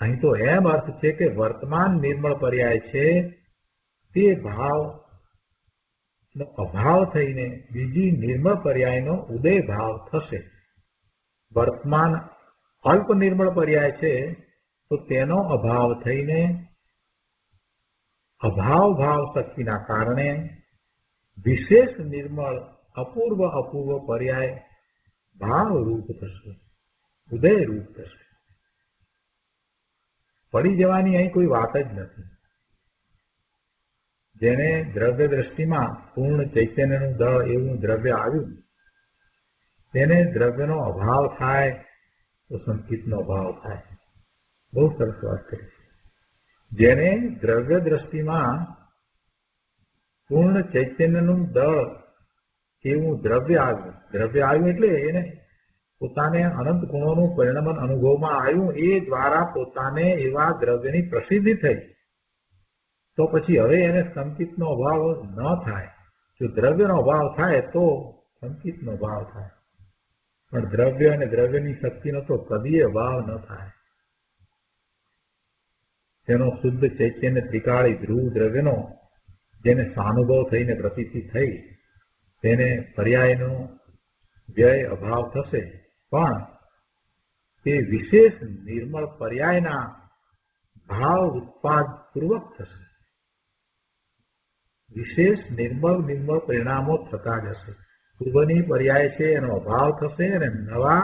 અહીં તો એમ અર્થ છે કે વર્તમાન નિર્મળ પર્યાય છે તે ભાવ અભાવ થઈને બીજી નિર્મળ પર્યાયનો ઉદય ભાવ થશે. વર્તમાન અલ્પ નિર્મળ પર્યાય છે તો તેનો અભાવ થઈને અભાવ ભાવ શક્તિના કારણે વિશેષ નિર્મળ અપૂર્વ અપૂર્વ પર્યાય ભાવ રૂપ થશે, ઉદય રૂપ થશે. પડી જવાની અહીં કોઈ વાત જ નથી. જેને દ્રવ્ય દ્રષ્ટિમાં પૂર્ણ ચૈતન્યનું દળ એવું દ્રવ્ય આવ્યું, તેને દ્રવ્યનો અભાવ થાય તો સંકિતનો અભાવ થાય. બહુ સરસ વાત કરી છે. જેને દ્રવ્ય દ્રષ્ટિમાં પૂર્ણ ચૈતન્યનું દળ એવું દ્રવ્ય આવ્યું એટલે એને પોતાને અનંત ગુણોનું પરિણમન અનુભવમાં આવ્યું, એ દ્વારા પોતાને એવા દ્રવ્યની પ્રસિદ્ધિ થઈ. તો પછી હવે એને સંકિતનો અભાવ ન થાય. જો દ્રવ્યનો અભાવ થાય તો સંકિતનો ભાવ થાય, પણ દ્રવ્ય અને દ્રવ્યની શક્તિનો તો કદીય ભાવ ન થાય. તેનો શુદ્ધ ચૈતન્ય ત્રિકાળી ધ્રુવ દ્રવ્યનો જેને સાનુભવ થઈને પ્રતીતિ થઈ, તેને પર્યાયનો વ્યય અભાવ થશે, પણ તે વિશેષ નિર્મળ પર્યાયના ભાવ ઉત્પાદ પૂર્વક થશે. વિશેષ નિર્મળ પરિણામો થતા જશે. પૂર્વની પર્યાય છે એનો અભાવ થશે અને નવા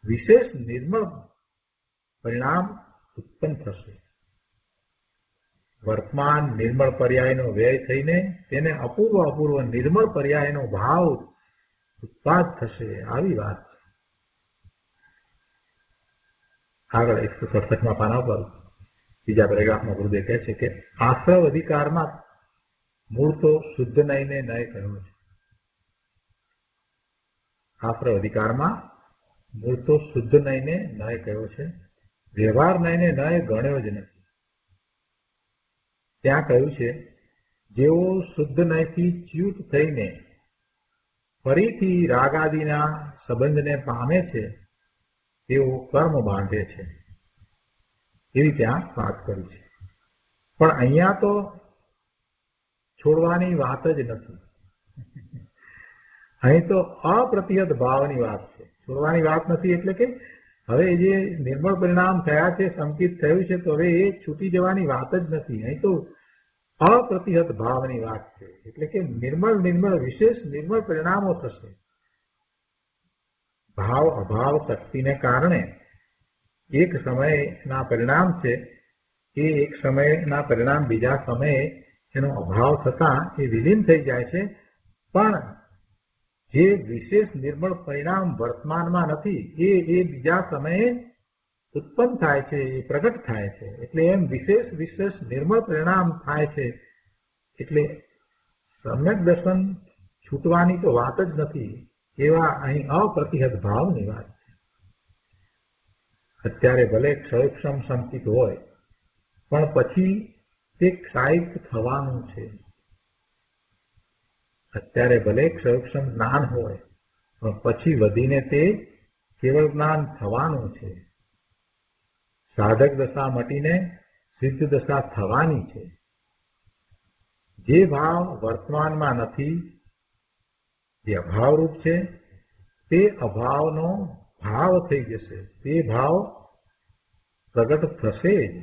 વિશેષ નિર્મળ પરિણામ ઉત્પન્ન થશે. વર્તમાન નિર્મળ પર્યાયનો વ્યય થઈને તેને અપૂર્વ અપૂર્વ નિર્મળ પર્યાયનો ભાવ ઉત્પાદ થશે. આવી વાત છે. આગળ 167માં પાના પર બીજા પેરેગ્રાફમાં ગુરુદેવ કહે છે કે આશ્રવ અધિકારમાં મૂળ તો શુદ્ધ નયને નય કહ્યો છે. આશ્રવ અધિકારમાં મૂળ તો શુદ્ધ નયને નય કહ્યો છે. વ્યવહાર નયને નય ગણ્યો જ નથી. ત્યાં કહ્યું છે જેઓ શુદ્ધ નયથી ચ્યુત થઈને ફરીથી રાગાદિના સંબંધને પામે છે તેઓ કર્મ બાંધે છે, એવી ત્યાં વાત કરી છે. પણ અહીંયા તો છોડવાની વાત જ નથી. અહીં તો અપ્રતિહત ભાવની વાત છે. છોડવાની વાત નથી એટલે કે હવે જે નિર્મળ પરિણામ થયા છે, સંકિત થયું છે, તો હવે એ છૂટી જવાની વાત જ નથી. અહીં તો અપ્રતિહત ભાવની વાત છે. એટલે કે નિર્મળ વિશેષ નિર્મળ પરિણામો થશે. ભાવ અભાવ શક્તિને કારણે એક સમયના પરિણામ છે, એ એક સમયના પરિણામ બીજા સમયે એનો અભાવ થતા એ વિલીન થઈ જાય છે. પણ જે વિશેષ નિર્મળ પરિણામ વર્તમાનમાં નથી એ બીજા સમયે ઉત્પન્ન થાય છે, એ પ્રગટ થાય છે. એટલે એમ વિશેષ નિર્મળ પરિણામ થાય છે. એટલે સમ્યક દર્શન છૂટવાની તો વાત જ નથી. એવા અહીં અપ્રતિહત ભાવની વાત છે. અત્યારે ભલે ક્ષયક્ષમ સંકિત હોય, પણ પછી તે ક્ષાયિક થવાનું છે. અત્યારે ભલે ક્ષયક્ષમ જ્ઞાન હોય, પણ પછી વધીને તે કેવળ જ્ઞાન થવાનું છે. સાધક દશા મટીને સિદ્ધ દશા થવાની છે. જે ભાવ વર્તમાનમાં નથી, જે અભાવરૂપ છે, તે અભાવનો ભાવ થઈ જશે. તે ભાવ પ્રગટ થશે જ.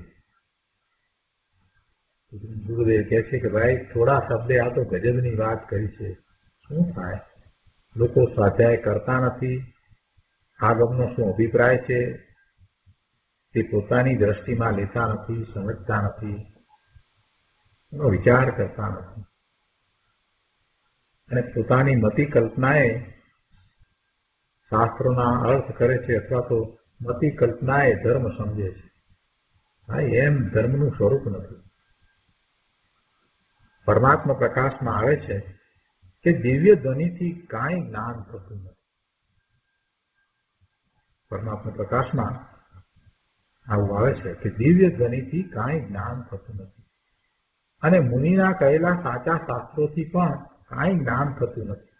ગુરુદેવ કહે છે કે ભાઈ થોડા શબ્દે આ તો ગજબની વાત કરી છે. શું થાય? લોકો સ્વાધ્યાય કરતા નથી. આગમનો શું અભિપ્રાય છે તે પોતાની દ્રષ્ટિમાં લેતા નથી, સમજતા નથી, એનો વિચાર કરતા નથી, અને પોતાની મતિ કલ્પનાએ શાસ્ત્રોના અર્થ કરે છે, અથવા તો મતિ કલ્પનાએ ધર્મ સમજે છે. ભાઈ એમ ધર્મનું સ્વરૂપ નથી. પરમાત્મા પ્રકાશમાં આવે છે કે દિવ્ય ધ્વનિથી કાંઈ જ્ઞાન થતું નથી. પરમાત્મા પ્રકાશમાં આવું આવે છે કે દિવ્ય ધ્વનિથી કાંઈ જ્ઞાન થતું નથી, અને મુનિના કહેલા સાચા શાસ્ત્રોથી પણ કાંઈ જ્ઞાન થતું નથી.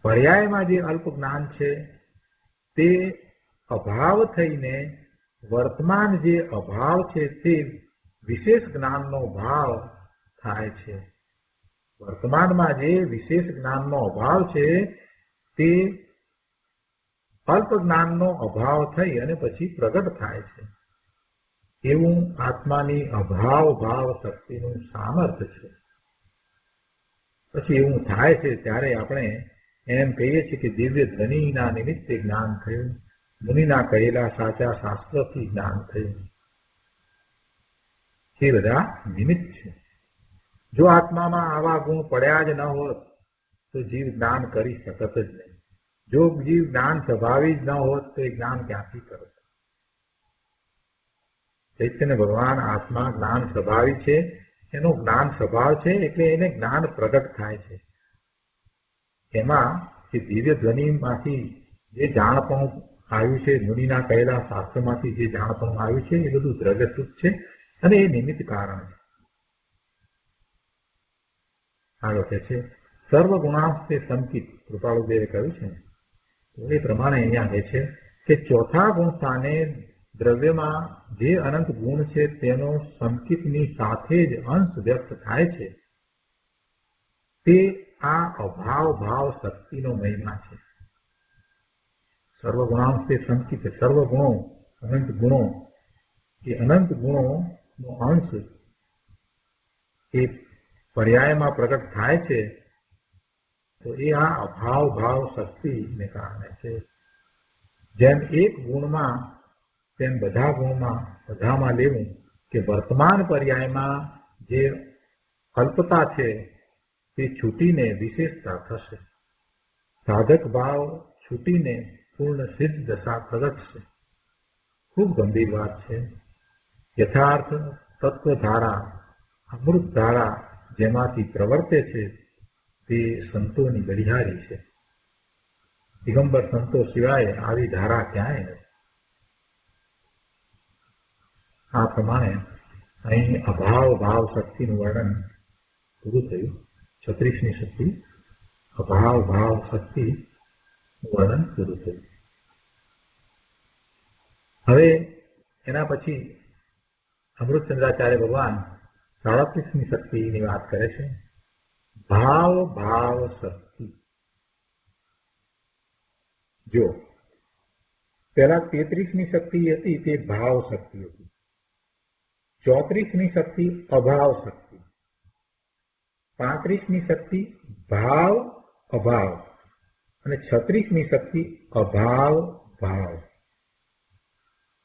પર્યાયમાં જે અલ્પ જ્ઞાન છે તે અભાવ થઈને વર્તમાન જે અભાવ છે તે વિશેષ જ્ઞાનનો ભાવ થાય છે. વર્તમાનમાં જે વિશેષ જ્ઞાનનો અભાવ છે તે અલ્પ જ્ઞાનનો અભાવ થઈ અને પછી પ્રગટ થાય છે. એવું આત્માની અભાવ ભાવ શક્તિનું સામર્થ્ય છે. પછી એવું થાય છે ત્યારે આપણે એમ કહીએ છીએ કે દિવ્ય ધ્વનિના નિમિત્તે જ્ઞાન થયું, મુનિના કહેલા સાચા શાસ્ત્રથી જ્ઞાન થયું. એ બધા નિમિત્ત છે. જો આત્મામાં આવા ગુણ પડ્યા જ ન હોત તો જીવ જ્ઞાન કરી શકત જ નહીં. જો જીવ જ્ઞાન સ્વભાવી જ ન હોત તો એ જ્ઞાન ક્યાંથી કરત? ચૈતન્ય ભગવાન આત્મા જ્ઞાન સ્વભાવી છે, એનો જ્ઞાન સ્વભાવ છે એટલે એને જ્ઞાન પ્રગટ થાય છે. એમાં જે દિવ્ય ધ્વનિમાંથી જે જાણપણું આવ્યું છે, મુનિના કહેલા શાસ્ત્રમાંથી જે જાણપણું આવ્યું છે, એ બધું દ્રવ્યસુખ છે અને એ નિમિત્ત કારણ છે. આગળ કહે છે સર્વ ગુણાંશે સંકિત. કૃપાળુદેવે કહ્યું છે એ પ્રમાણે અહીંયા કહે છે કે ચોથા ગુણ સ્થાને દ્રવ્યમાં જે અનંત ગુણ છે તેનો સંકિતની સાથે જ અંશ વ્યક્ત થાય છે. તે આ અભાવ ભાવ શક્તિનો મહિમા છે. સર્વ ગુણાંશે સંકિત, સર્વ ગુણો અનંત ગુણો, એ અનંત ગુણોનો અંશ એ પર્યાયમાં પ્રગટ થાય છે તો એ આ અભાવ ભાવ શક્તિને કારણે છે. જેમ એક ગુણમાં તેમ બધા ગુણમાં બધામાં લેવું કે વર્તમાન પર્યાયમાં જે અલ્પતા છે તે છૂટીને વિશેષતા થશે. સાધક ભાવ છૂટીને પૂર્ણ સિદ્ધ દશા પ્રગટશે. ખૂબ ગંભીર વાત છે. યથાર્થ તત્વધારા, અમૃત ધારા જેમાંથી પ્રવર્તે છે તે સંતોની બલિહારી છે. દિગંબર સંતો સિવાય આવી ધારા ક્યાંય નથી. આ પ્રમાણે અહીં અભાવ ભાવ શક્તિનું વર્ણન પૂરું થયું. 36મી શક્તિ અભાવ ભાવ શક્તિનું વર્ણન પૂરું થયું. હવે એના પછી અમૃતચંદ્રાચાર્ય ભગવાન 37મી શક્તિની વાત કરે છે. ભાવ ભાવ શક્તિ. જો પેલા 33મી શક્તિ હતી તે ભાવ શક્તિ હતી, 34મી શક્તિ અભાવ શક્તિ, 35મી શક્તિ ભાવ અભાવ અને 36મી શક્તિ અભાવ ભાવ.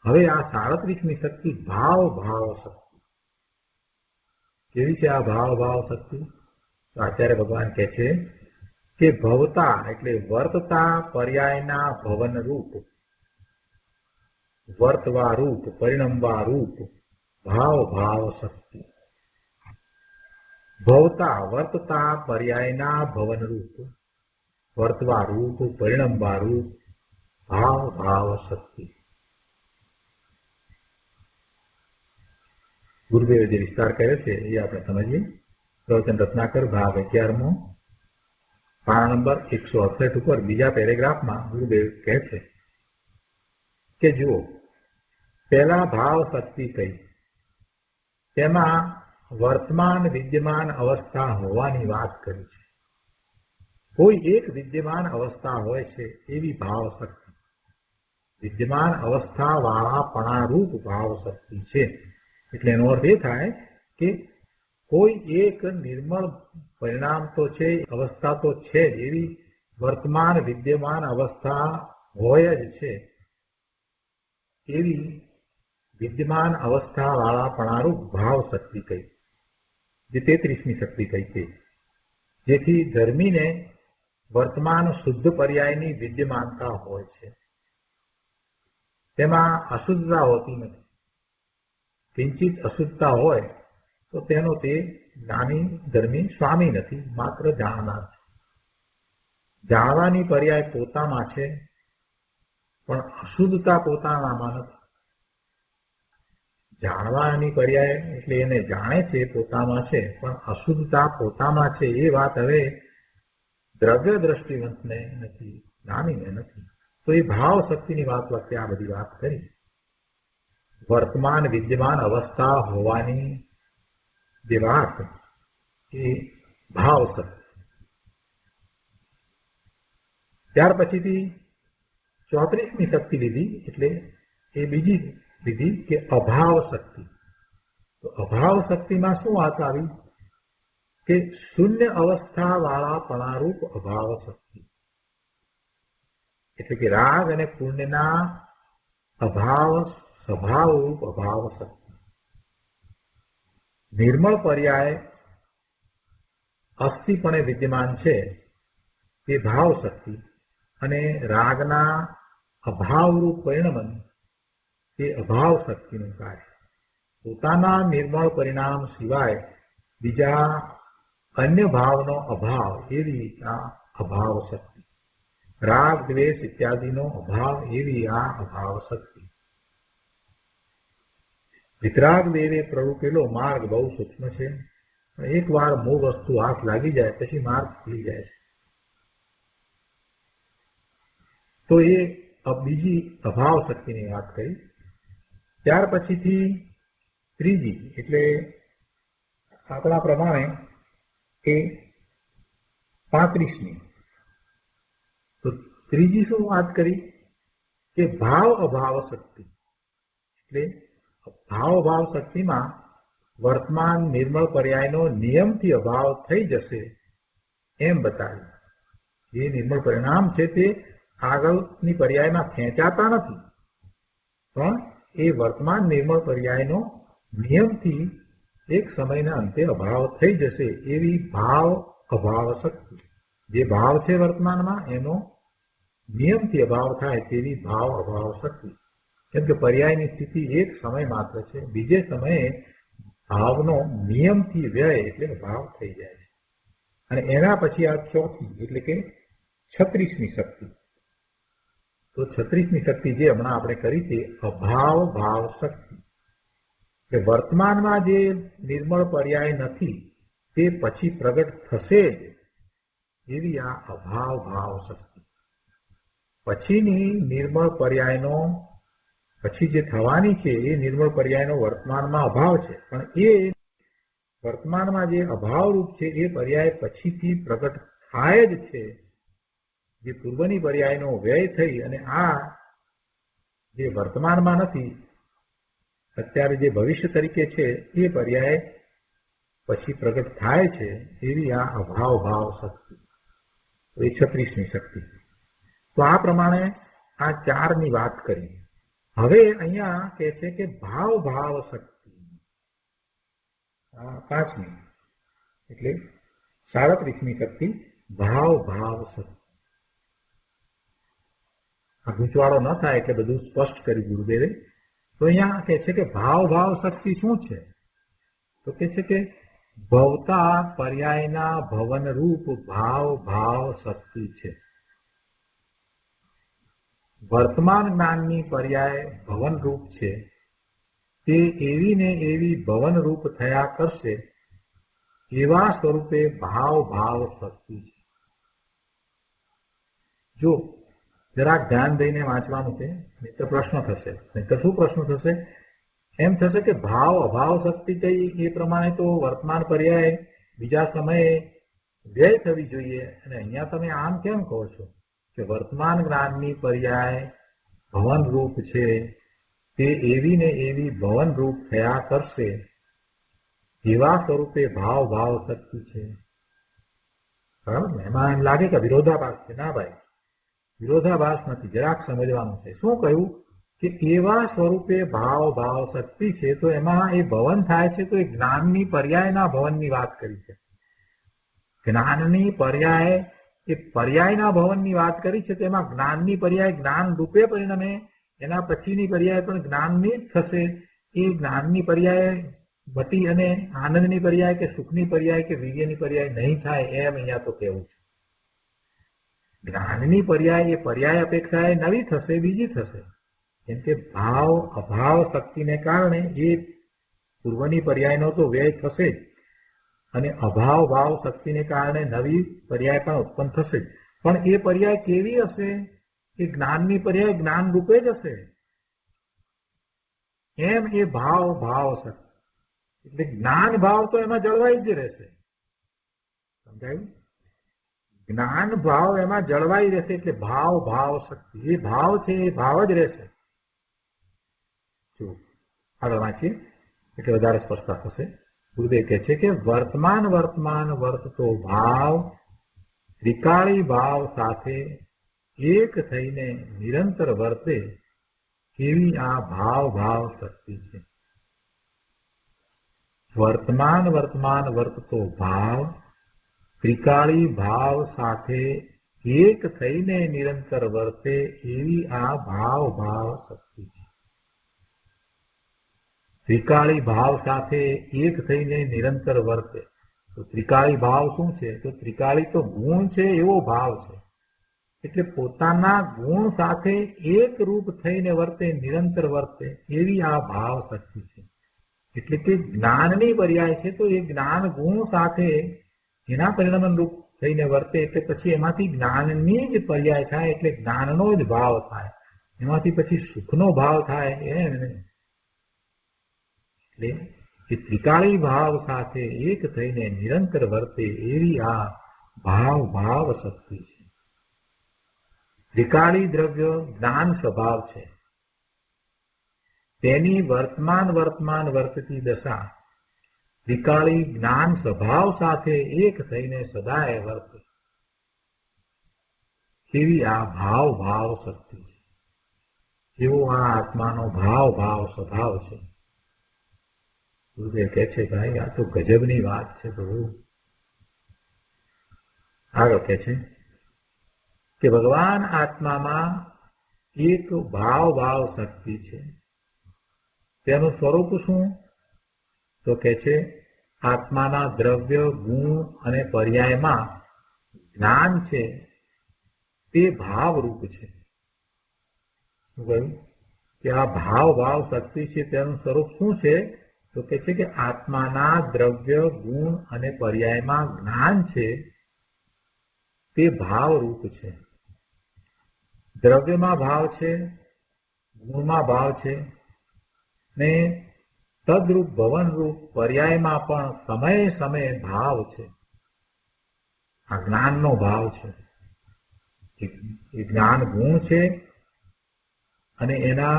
હવે આ 37મી શક્તિ ભાવ ભાવ શક્તિ. કેવી છે આ ભાવ ભાવ શક્તિ? તો આચાર્ય ભગવાન કહે છે કે ભવતા એટલે વર્તતા પર્યાયના ભવન રૂપ, વર્તવા રૂપ, પરિણમવા રૂપ ભાવ ભાવ શક્તિ. ભવતા વર્તતા પર્યાયના ભવન રૂપ, વર્તવા રૂપ, પરિણમવા રૂપ ભાવ ભાવ શક્તિ. ગુરુદેવે જે વિસ્તાર કર્યો છે એ આપણે સમજીએ. પ્રવચન રત્નાકર ભાગ 11મો, પાના નંબર 168 ઉપર બીજા પેરેગ્રાફમાં ગુરુદેવ કહે છે કે જુઓ, પહેલા ભાવ શક્તિ કહી, તેમાં વર્તમાન વિદ્યમાન અવસ્થા હોવાની વાત કરી છે. કોઈ એક વિદ્યમાન અવસ્થા હોય છે એવી ભાવ શક્તિ વિદ્યમાન અવસ્થા વાળાપણારૂપ ભાવ શક્તિ છે. એટલે એનો અર્થ એ થાય કે કોઈ એક નિર્મળ પરિણામ તો છે, અવસ્થા તો છે એવી વર્તમાન વિદ્યમાન અવસ્થા હોય જ છે એવી વિદ્યમાન અવસ્થા વાળાપણારૂપ ભાવ શક્તિ કહી, જે 33મી શક્તિ કહી છે. જેથી ધર્મીને વર્તમાન શુદ્ધ પર્યાયની વિદ્યમાનતા હોય છે, તેમાં અશુદ્ધતા હોતી નથી. કિંચિત અશુદ્ધતા હોય તો તેનો તે જ્ઞાની ધર્મી સ્વામી નથી, માત્ર જાણનાર છે. જાણવાની પર્યાય પોતામાં છે પણ અશુદ્ધતા પોતાનામાં નથી. જાણવાની પર્યાય એટલે એને જાણે છે પોતામાં છે પણ અશુદ્ધતા પોતામાં છે એ વાત હવે દ્રવ્ય દ્રષ્ટિવંતને નથી, જ્ઞાનીને નથી. તો એ ભાવ શક્તિની વાત વખતે આ બધી વાત કરી. વર્તમાન વિદ્યમાન અવસ્થા હોવાની જે વાત એ ભાવ શક્તિ. ત્યાર પછીથી 34મી શક્તિ લીધી એટલે એ બીજી લીધી કે અભાવ શક્તિ. તો અભાવ શક્તિમાં શું વાત આવી કે શૂન્ય અવસ્થા વાળા પણારૂપ અભાવ શક્તિ, એટલે કે રાગ અને પુણ્યના અભાવ સ્વભાવ રૂપ અભાવ શક્તિ. નિર્મળ પર્યાય અસ્થિપણે વિદ્યમાન છે તે ભાવ શક્તિ, અને રાગના અભાવરૂપ પરિણમન તે અભાવ શક્તિનું કાર્ય. પોતાના નિર્મળ પરિણામ સિવાય બીજા અન્ય ભાવનો અભાવ એવી આ અભાવ શક્તિ. રાગ દ્વેષ ઇત્યાદિનો અભાવ એવી આ અભાવ શક્તિ. વિતરાગ દેવે પ્રવૃત્તેલો માર્ગ બહુ સૂક્ષ્મ છે. એક વાર મૂળ વસ્તુ હાથ લાગી જાય પછી માર્ગ ખુલી જાય છે. તો એ બીજી અભાવ શક્તિની વાત કરી. ત્યાર પછીથી ત્રીજી, એટલે આપણા પ્રમાણે એ 35મી. તો ત્રીજી શું વાત કરી કે ભાવ અભાવ શક્તિ, એટલે ભાવ અભાવ શક્તિમાં વર્તમાન નિર્મળ પર્યાયનો નિયમથી અભાવ થઈ જશે એમ બતાવ્યું. જે નિર્મળ પરિણામ છે તે આગળની પર્યાયમાં ખેંચાતા નથી, પણ એ વર્તમાન નિર્મળ પર્યાયનો નિયમથી એક સમયના અંતે અભાવ થઈ જશે એવી ભાવ અભાવ શક્તિ. જે ભાવ છે વર્તમાનમાં એનો નિયમથી અભાવ થાય તેવી ભાવ અભાવ શક્તિ. કેમ કે પર્યાયની સ્થિતિ એક સમય માત્ર છે, બીજે સમયે ભાવનો નિયમથી વ્યય એટલે અભાવ થઈ જાય છે. અને એના પછી આ ચોથી એટલે કે 36મી શક્તિ. તો 36મી શક્તિ જે હમણાં આપણે કરી તે અભાવ ભાવ શક્તિ, કે વર્તમાનમાં જે નિર્મળ પર્યાય નથી તે પછી પ્રગટ થશે જ એવી આ અભાવ ભાવ શક્તિ. પછીની નિર્મળ પર્યાયનો પછી જે થવાની છે એ નિર્મળ પર્યાયનો વર્તમાનમાં અભાવ છે, પણ એ વર્તમાનમાં જે અભાવ રૂપ છે એ પર્યાય પછીથી પ્રગટ થાય જ છે. જે પૂર્વની પર્યાયનો વ્યય થઈ અને આ જે વર્તમાનમાં નથી અત્યારે જે ભવિષ્ય તરીકે છે એ પર્યાય પછી પ્રગટ થાય છે એવી આ અભાવ ભાવ શક્તિ. એ 36મી શક્તિ. તો આ પ્રમાણે આ 4ની વાત કરી. હવે અહીંયા કહે છે કે ભાવ ભાવ શક્તિ 5મી, એટલે 37મી શક્તિ ભાવ ભાવ શક્તિ. આ ગૂંચવાડો ન થાય એટલે બધું સ્પષ્ટ કરી ગુરુદેવે. તો અહીંયા કહે છે કે ભાવ ભાવ શક્તિ શું છે? તો કહે છે કે ભવતા પર્યાયના ભવન રૂપ ભાવ ભાવ શક્તિ છે. વર્તમાન જ્ઞાનની પર્યાય ભવન રૂપ છે તે એવી ને એવી ભવન રૂપ થયા કરશે એવા સ્વરૂપે ભાવ ભાવ શક્તિ છે. જો જરાક ધ્યાન દઈને વાંચવાનું છે, નહીં તો પ્રશ્ન થશે. નહીં તો શું પ્રશ્ન થશે? એમ થશે કે ભાવ અભાવ શક્તિ કઈ એ પ્રમાણે તો વર્તમાન પર્યાય બીજા સમયે વ્યય થવી જોઈએ, અને અહીંયા તમે આમ કેમ કહો છો કે વર્તમાન જ્ઞાનની પર્યાય ભવન રૂપ છે તે એવી ને એવી ભવન રૂપ થયા કરશે એવા સ્વરૂપે ભાવ ભાવ શક્તિ છે. બરાબર ને? એમાં એમ લાગે કે વિરોધાભાસ છે. ના ભાઈ, વિરોધાભાસ નથી, જરાક સમજવાનું છે. શું કહ્યું કે એવા સ્વરૂપે ભાવ ભાવ શક્તિ છે, તો એમાં એ ભવન થાય છે તો એ જ્ઞાનની પર્યાયના ભવનની વાત કરી છે. જ્ઞાનની પર્યાય એ પર્યાયના ભવનની વાત કરી છે, તેમાં જ્ઞાનની પર્યાય જ્ઞાન રૂપે પરિણમે, એના પછીની પર્યાય પણ જ્ઞાનની જ થશે. એ જ્ઞાનની પર્યાય મટી અને આનંદની પર્યાય કે સુખની પર્યાય કે વીર્યની પર્યાય નહીં થાય એમ અહીંયા તો કહેવું છે. જ્ઞાનની પર્યાય એ પર્યાય અપેક્ષાએ નવી થશે, બીજી થશે. કેમ કે ભાવ અભાવ શક્તિને કારણે એ પૂર્વની પર્યાયનો તો વ્યય થશે જ, અને અભાવ ભાવ શક્તિને કારણે નવી પર્યાય પણ ઉત્પન્ન થશે. પણ એ પર્યાય કેવી હશે? એ જ્ઞાનની પર્યાય જ્ઞાન રૂપે જ હશે. એમ એ ભાવ ભાવ શક્તિ એટલે જ્ઞાન ભાવ તો એમાં જળવાઈ જ રહેશે. સમજાયું? જ્ઞાન ભાવ એમાં જળવાઈ રહેશે એટલે ભાવ ભાવ શક્તિ એ ભાવ છે એ ભાવ જ રહેશે. જો આગળ વાંચીએ એટલે વધારે સ્પષ્ટતા થશે. ગુરુદેવ કહે છે કે વર્તમાન વર્તમાન વર્તતો ભાવ ત્રિકાળી ભાવ સાથે એક થઈને નિરંતર વર્તે એવી આ ભાવ ભાવ શક્તિ છે. વર્તમાન વર્તમાન વર્તતો ભાવ ત્રિકાળી ભાવ સાથે એક થઈને નિરંતર વર્તે એવી આ ભાવ ભાવ શક્તિ છે. ત્રિકાળી ભાવ સાથે એક થઈને નિરંતર વર્તે તો ત્રિકાળી ભાવ શું છે? તો ત્રિકાળી તો ગુણ છે એવો ભાવ છે. એટલે પોતાના ગુણ સાથે એક રૂપ થઈને વર્તે, નિરંતર વર્તે એવી આ ભાવ શક્તિ છે. એટલે કે જ્ઞાનની પર્યાય છે તો એ જ્ઞાન ગુણ સાથે એના પરિણામ રૂપ થઈને વર્તે એટલે પછી એમાંથી જ્ઞાનની જ પર્યાય થાય એટલે જ્ઞાનનો જ ભાવ થાય, એમાંથી પછી સુખનો ભાવ થાય. એટલે એ ત્રિકાળી ભાવ સાથે એક થઈને નિરંતર વર્તે એવી આ ભાવ ભાવ શક્તિ છે. ત્રિકાળી દ્રવ્ય જ્ઞાન સ્વભાવ છે. તેની વર્તમાન વર્તમાન વર્તતી દશા ત્રિકાળી જ્ઞાન સ્વભાવ સાથે એક થઈને સદાય વર્તે એવી આ ભાવ ભાવ શક્તિ છે. એવો આ આત્માનો ભાવ ભાવ સ્વભાવ છે. ગુરુદેવ કહે છે ભાઈ આ તો ગજબની વાત છે પ્રભુ. આગળ કહે છે કે ભગવાન આત્મામાં એક ભાવ ભાવ શક્તિ છે. તેનું સ્વરૂપ શું? તો કહે છે આત્માના દ્રવ્ય ગુણ અને પર્યાયમાં જ્ઞાન છે તે ભાવરૂપ છે. શું કહ્યું? કે આ ભાવ ભાવ શક્તિ છે તેનું સ્વરૂપ શું છે? તો કહે છે કે આત્માના દ્રવ્ય ગુણ અને પર્યાયમાં જ્ઞાન છે તે ભાવરૂપ છે. દ્રવ્યમાં ભાવ છે, ગુણમાં ભાવ છે ને તદરૂપ ભવનરૂપ પર્યાયમાં પણ સમયે સમયે ભાવ છે. આ જ્ઞાનનો ભાવ છે. એ જ્ઞાન ગુણ છે અને એના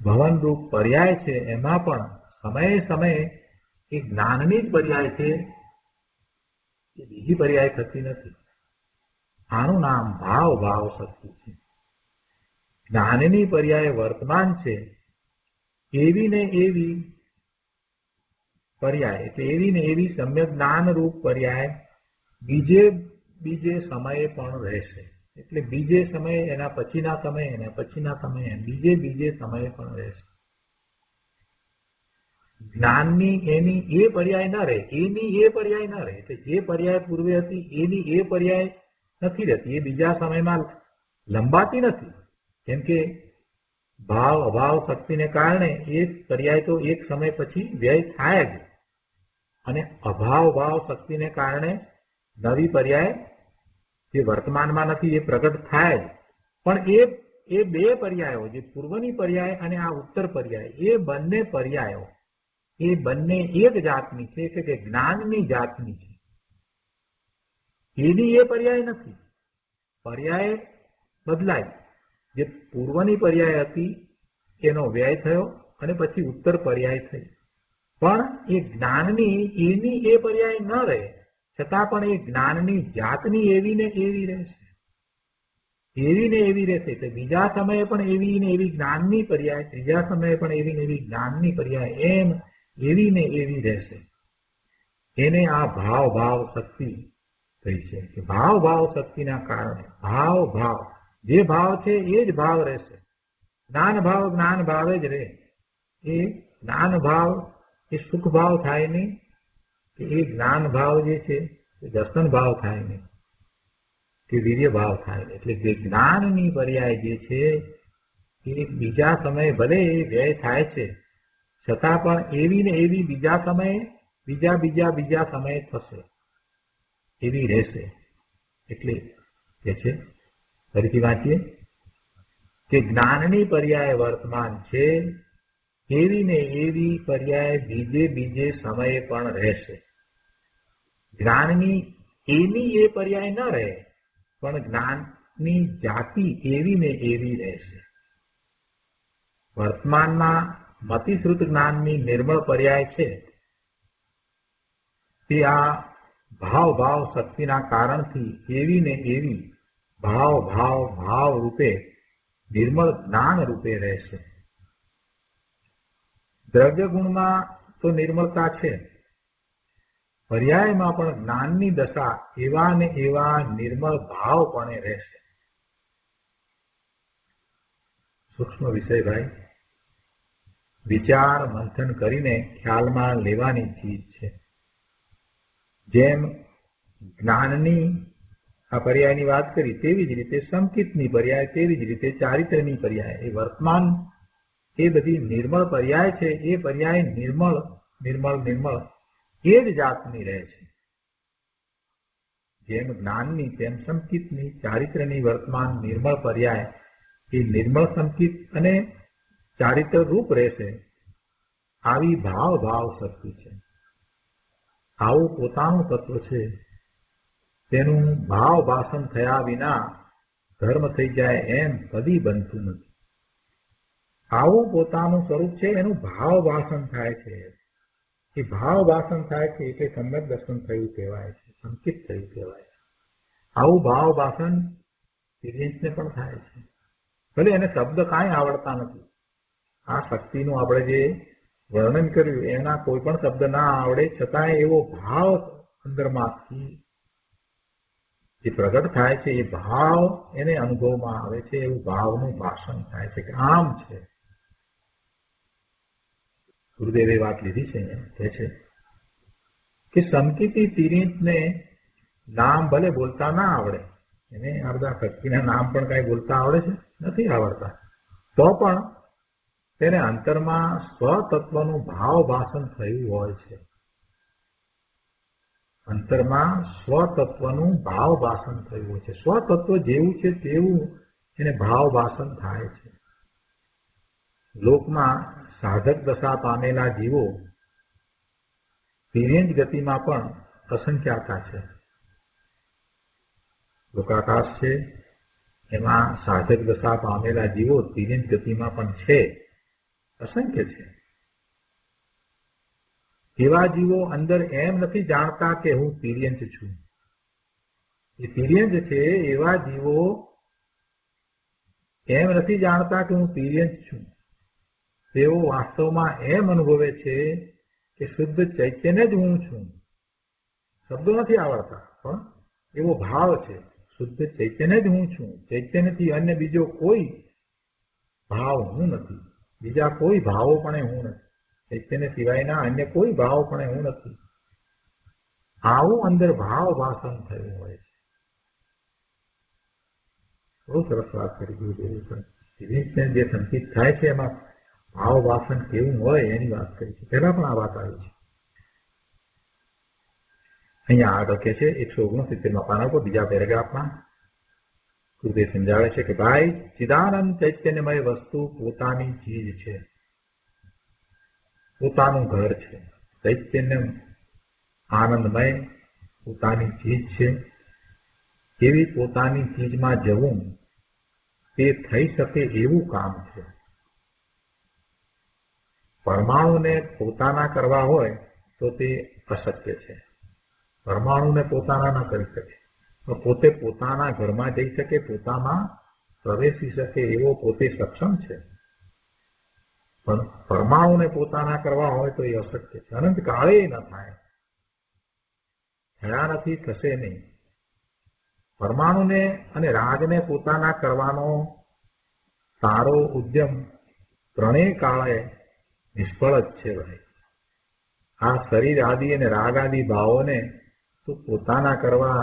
ભવનરૂપ પર્યાય છે. એમાં પણ સમયે સમયે એ જ્ઞાનની જ પર્યાય છે, એ બીજી પર્યાય થતી નથી. આનું નામ ભાવ ભાવ શક્તિ છે. જ્ઞાનની પર્યાય વર્તમાન છે એવી ને એવી પર્યાય એટલે એવી ને એવી સમ્યક જ્ઞાન રૂપ પર્યાય બીજે બીજે સમયે પણ રહેશે. એટલે બીજે સમયે એના પછીના સમયે એના પછીના સમયે બીજે બીજે સમયે પણ રહેશે. જ્ઞાનની એની એ પર્યાય ના રહે, એની એ પર્યાય ના રહે. એટલે જે પર્યાય પૂર્વે હતી એની એ પર્યાય નથી રહેતી, એ બીજા સમયમાં લંબાતી નથી. કેમ કે ભાવ અભાવ શક્તિને કારણે એ પર્યાય તો એક સમય પછી વ્યય થાય જ, અને અભાવ ભાવ શક્તિને કારણે નવી પર્યાય જે વર્તમાનમાં નથી એ પ્રગટ થાય જ. પણ એ બે પર્યાયો જે પૂર્વની પર્યાય અને આ ઉત્તર પર્યાય એ બંને પર્યાયો એ બંને એક જાતની છે, એટલે કે જ્ઞાનની જાતની છે. એની એ પર્યાય નથી. પર્યાય બદલાય. જે પૂર્વની પર્યાય હતી એનો વ્યય થયો અને પછી ઉત્તર પર્યાય થઈ. પણ એ જ્ઞાનની એની એ પર્યાય ન રહે, છતાં પણ એ જ્ઞાનની જાતની એવી ને એવી રહેશે. એવી ને એવી રહેશે. એટલે બીજા સમયે પણ એવી ને એવી જ્ઞાનની પર્યાય, ત્રીજા સમયે પણ એવી ને એવી જ્ઞાનની પર્યાય, એમ એવી ને એવી રહેશે. એને આ ભાવ ભાવ શક્તિ કહી છે. કે ભાવ ભાવ શક્તિના કારણે ભાવ ભાવ જે ભાવ છે એ જ ભાવ રહેશે. જ્ઞાન ભાવે જ રહે. એ જ્ઞાન ભાવ એ સુખ ભાવ થાય નહીં, કે એ જ્ઞાન ભાવ જે છે એ દર્શન ભાવ થાય નહીં, કે વીર્ય ભાવ થાય નહીં. એટલે જે જ્ઞાનની પર્યાય જે છે એ બીજા સમયે ભલે એ વ્યય થાય છે, છતાં પણ એવી ને એવી બીજા સમયે બીજા સમયે થશે, એવી રહેશે. એટલે કે છે ફરીથી વાંચીએ કે જ્ઞાનની પર્યાય વર્તમાન છે એવી ને એવી પર્યાય બીજે સમયે પણ રહેશે. જ્ઞાનની એની એ પર્યાય ન રહે, પણ જ્ઞાનની જાતિ એવી ને એવી રહેશે. વર્તમાનમાં મતિશ્રુત જ્ઞાનની નિર્મળ પર્યાય છે તે આ ભાવ ભાવ શક્તિના કારણથી એવી ને એવી ભાવ ભાવ ભાવ રૂપે નિર્મળ જ્ઞાન રૂપે રહેશે. દ્રવ્ય ગુણમાં તો નિર્મળતા છે, પર્યાયમાં પણ જ્ઞાનની દશા એવા ને એવા નિર્મળ ભાવપણે રહેશે. સૂક્ષ્મ વિષય ભાઈ, વિચાર મંથન કરીને ખ્યાલમાં લેવાની ચીજ છે. જેમ જ્ઞાનની આ પર્યાયની વાત કરી તેવી જ રીતે સંકિતની પર્યાય, તેવી જ રીતે ચારિત્ર્યની પર્યાય, એ વર્તમાન એ બધી નિર્મળ પર્યાય છે. એ પર્યાય નિર્મળ નિર્મળ નિર્મળ એ જ જાતની રહે છે. જેમ જ્ઞાનની તેમ સંકિતની ચારિત્ર્યની વર્તમાન નિર્મળ પર્યાય એ નિર્મળ સંકિત અને ચારિત્ર રૂપ રહેશે. આવી ભાવ ભાવ શક્તિ છે, આવું પોતાનું તત્વ છે, તેનું ભાવ ભાષણ થયા વિના ધર્મ થઈ જાય એમ કદી બનતું નથી. આવું પોતાનું સ્વરૂપ છે, એનું ભાવ ભાષણ થાય છે. એ ભાવ ભાષણ થાય છે એટલે સમ્યક દર્શન થયું કહેવાય છે, સંકિત થયું કહેવાય છે. આવું ભાવ ભાષણ તિર્યંચને પણ થાય છે, ભલે એને શબ્દ કાંઈ આવડતા નથી. આ શક્તિનું આપણે જે વર્ણન કર્યું એના કોઈ પણ શબ્દ ના આવડે, છતાંય એવો ભાવ અંદરમાંથી જે પ્રગટ થાય છે એ ભાવ એને અનુભવમાં આવે છે. એવું ભાવનું ભાષણ થાય છે કે આમ છે. ગુરુદેવે વાત લીધી છે અહીંયા, કહે છે કે સંકિતી તિર્યંચને નામ ભલે બોલતા ના આવડે, એને આ બધા શક્તિના નામ પણ કઈ બોલતા આવડે છે નથી આવડતા, તો પણ તેને અંતરમાં સ્વતત્વનું ભાવ ભાષણ થયું હોય છે. અંતરમાં સ્વતત્વનું ભાવ ભાષણ થયું હોય છે. સ્વતત્વ જેવું છે તેવું એને ભાવ ભાષણ થાય છે. લોકમાં સાધક દશા પામેલા જીવો તિર્યંચ ગતિમાં પણ અસંખ્યાતા છે. લોકાકાશ છે, એમાં સાધક દશા પામેલા જીવો તિર્યંચ ગતિમાં પણ છે, અસંખ્ય છે. એવા જીવો અંદર એમ નથી જાણતા કે હું તિર્યંચ છું. એ તિર્યંચ છે એવા જીવો એમ નથી જાણતા કે હું તિર્યંચ છું. તેઓ વાસ્તવમાં એમ અનુભવે છે કે શુદ્ધ ચૈતન્ય જ હું છું. શબ્દો નથી આવડતા, પણ એવો ભાવ છે, શુદ્ધ ચૈતન્ય જ હું છું. ચૈતન્યથી અન્ય બીજો કોઈ ભાવ હું નથી, બીજા કોઈ ભાવો પણ હું નથી, ચૈતન્ય સિવાયના અન્ય કોઈ ભાવ પણ હું નથી. આવું અંદર ભાવ ભાષણ થયું હોય છે. બહુ સરસ વાત કરી ગુરુદેવે. જે સંકિત થાય છે એમાં ભાવ ભાષણ કેવું હોય એની વાત કરી છે. પહેલા પણ આ વાત આવી છે. અહીંયા આગળ કહે છે 169 પાના પર બીજા પેરેગ્રાફમાં ગુરુદેવ સમજાવે છે કે ભાઈ, ચિદાનંદ ચૈતન્યમય વસ્તુ પોતાની ચીજ છે, પોતાનું ઘર છે. ચૈતન્ય આનંદમય પોતાની ચીજ છે. એવી પોતાની ચીજમાં જવું તે થઈ શકે એવું કામ છે. પરમાણુને પોતાના કરવા હોય તો તે અશક્ય છે. પરમાણુને પોતાના ન કરી શકે, તો પોતે પોતાના ઘરમાં જઈ શકે, પોતામાં પ્રવેશી શકે એવો પોતે સક્ષમ છે. પણ પરમાણુને પોતાના કરવા હોય તો એ અશક્ય છે. અનંત કાળે ન થાય, થયા નથી, થશે નહીં. પરમાણુને અને રાજને પોતાના કરવાનો સારો ઉદ્યમ ત્રણેય કાળે નિષ્ફળ જ છે ભાઈ. આ શરીર આદિ અને રાગ આદિ ભાવોને તો પોતાના કરવા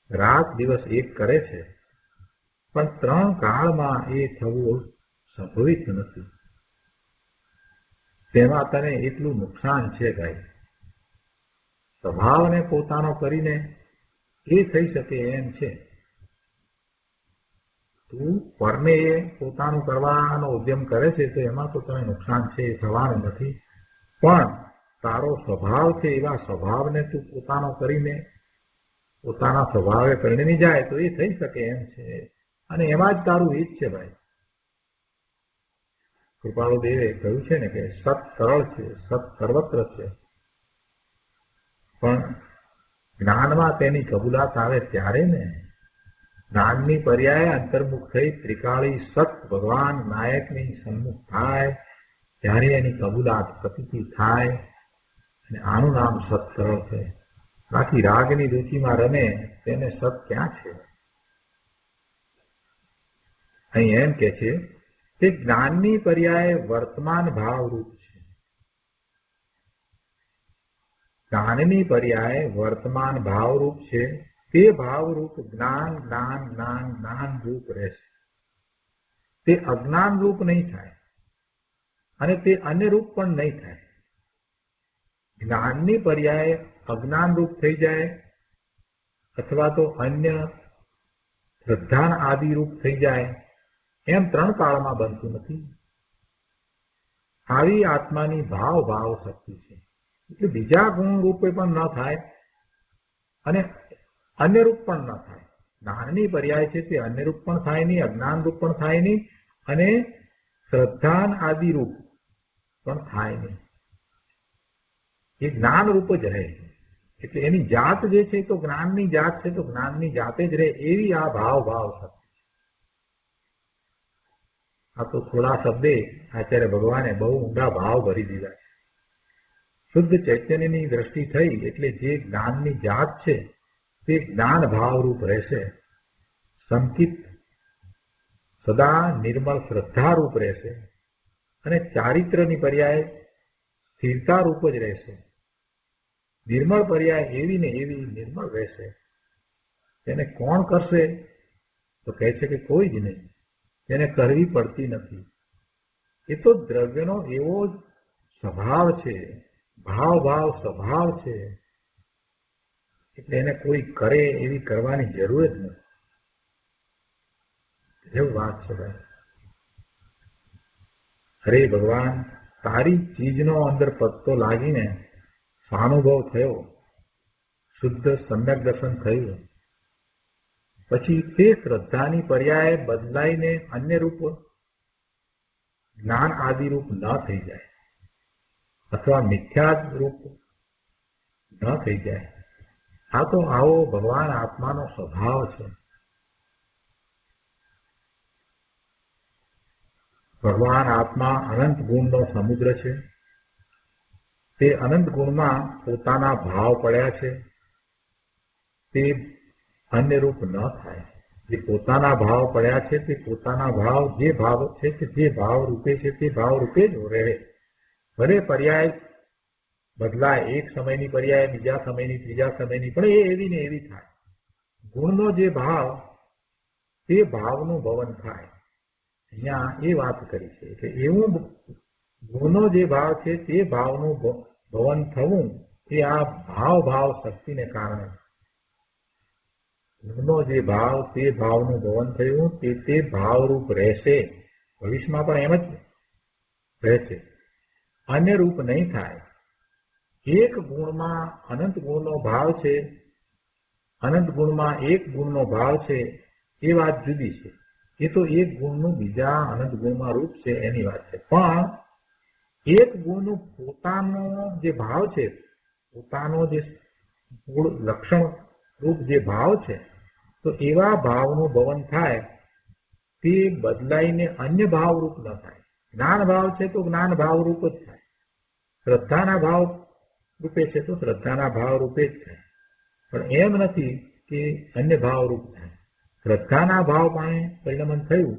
રાત દિવસ એક કરે છે, પણ ત્રણ કાળમાં એ થવું સંભવિત નથી. તેમાં તને એટલું નુકસાન છે ભાઈ. સ્વભાવને પોતાનો કરીને એ થઈ શકે એમ છે. તું પરને એ પોતાનું કરવાનો ઉદ્યમ કરે છે તો એમાં તો તને નુકસાન છે, એ થવાનું નથી. પણ તારો સ્વભાવ છે એવા સ્વભાવને તું પોતાનો કરીને પોતાના સ્વભાવે પરિણમી જાય તો એ થઈ શકે એમ છે. અને એમાં જ તારું હિત છે ભાઈ. કૃપાળુ દેવે કહ્યું છે ને કે સત સરળ છે, સત સર્વત્ર છે, પણ જ્ઞાનમાં તેની કબૂલાત આવે ત્યારે ને. જ્ઞાનની પર્યાય અંતર્મુખ થઈ ત્રિકાળી સત ભગવાન નાયકની સન્મુખ થાય ત્યારે એની કબૂલાત પ્રતીતિ થાય, અને આનું નામ સત સરળ છે. બાકી રાગની રુચિમાં રમે તેને સત ક્યાં છે? અહીં એમ કે છે તે જ્ઞાનની પર્યાય વર્તમાન ભાવરૂપ છે. જ્ઞાનની પર્યાય વર્તમાન ભાવરૂપ છે. તે ભાવરૂપ જ્ઞાન જ્ઞાન જ્ઞાન જ્ઞાન રૂપ રહેશે. તે અજ્ઞાન રૂપ નહીં થાય અને તે અન્ય રૂપ પણ નહીં થાય. જ્ઞાનની પર્યાય અજ્ઞાન રૂપ થઈ જાય અથવા તો અન્ય શ્રદ્ધાન આદિ રૂપ થઈ જાય, એમ ત્રણ કાળમાં બનતું નથી. આવી આત્માની ભાવ ભાવ શક્તિ છે. એટલે બીજા ગુણ રૂપે પણ ન થાય અને અન્ય રૂપ પણ ન થાય. જ્ઞાનની પર્યાય છે તે અન્ય રૂપ પણ થાય નહીં, અજ્ઞાન રૂપ પણ થાય નહીં અને શ્રદ્ધાન આદિ રૂપ પણ થાય નહીં. એ જ્ઞાન રૂપ જ રહે. એટલે એની જાત જે છે તો જ્ઞાનની જાત છે, તો જ્ઞાનની જાતે જ રહે એવી આ ભાવ ભાવ શક્તિ. આ તો થોડા શબ્દે આચાર્ય ભગવાને બહુ ઊંડા ભાવ ભરી દીધા છે. શુદ્ધ ચૈતન્યની દ્રષ્ટિ થઈ એટલે જે જ્ઞાનની જાત છે તે જ્ઞાન ભાવરૂપ રહેશે. સંકિત સદા નિર્મળ શ્રદ્ધારૂપ રહેશે અને ચારિત્રની પર્યાય સ્થિરતા રૂપ જ રહેશે. નિર્મળ પર્યાય એવી ને એવી નિર્મળ રહેશે. તેને કોણ કરશે તો કહે છે કે કોઈ જ નહીં, તેને કરવી પડતી નથી. એ તો દ્રવ્યનો એવો સ્વભાવ છે, ભાવ ભાવ સ્વભાવ છે, એટલે એને કોઈ કરે એવી કરવાની જરૂર જ નથી. એવું વાત છે ભાઈ. અરે ભગવાન, તારી ચીજનો અંદર પત્તો લાગીને સ્વાનુભવ થયો, શુદ્ધ સમ્યક દર્શન થયું, પછી તે શ્રદ્ધાની પર્યાય બદલાઈને અન્ય રૂપ જ્ઞાન આદિ રૂપ ન થઈ જાય અથવા મિથ્યા રૂપ ન થઈ જાય. આ તો આવો ભગવાન આત્માનો સ્વભાવ છે. ભગવાન આત્મા અનંત ગુણનો સમુદ્ર છે. તે અનંત ગુણમાં પોતાના ભાવ પડ્યા છે. તે અન્ય રૂપ ન થાય. જે પોતાના ભાવ પડ્યા છે તે પોતાના ભાવ જે ભાવ છે કે જે ભાવ રૂપે છે તે ભાવ રૂપે જ રહે. ભલે પર્યાય બદલાય, એક સમયની પર્યાય બીજા સમયની ત્રીજા સમયની, પણ એ એવી ને એવી થાય. ગુણનો જે ભાવ તે ભાવનું ભવન થાય. અહીંયા એ વાત કરી છે કે એવું ગુણનો જે ભાવ છે તે ભાવનું ભવન થવું એ આ ભાવ ભાવ શક્તિને કારણે. ગુણનો જે ભાવ તે ભાવનું ભવન થયું તે ભાવરૂપ રહેશે. ભવિષ્યમાં પણ એમ જ રહેશે, અન્ય રૂપ નહીં થાય. એક ગુણમાં અનંત ગુણનો ભાવ છે, અનંત ગુણમાં એક ગુણનો ભાવ છે, એ વાત જુદી છે. એ તો એક ગુણનું બીજા અનંત ગુણમાં રૂપ છે એની વાત છે. પણ એક ગુણનું પોતાનો જે ભાવ છે, પોતાનો જે મૂળ લક્ષણ રૂપ જે ભાવ છે, તો એવા ભાવનું ભવન થાય તે બદલાઈને અન્ય ભાવ રૂપ ન થાય. જ્ઞાન ભાવ છે તો જ્ઞાન ભાવ રૂપ જ થાય. શ્રદ્ધાના ભાવ રૂપે છે તો શ્રદ્ધાના ભાવ રૂપે જ થાય. પણ એમ નથી કે અન્ય ભાવ રૂપ થાય. શ્રદ્ધાના ભાવ પાણે પરિણમન થયું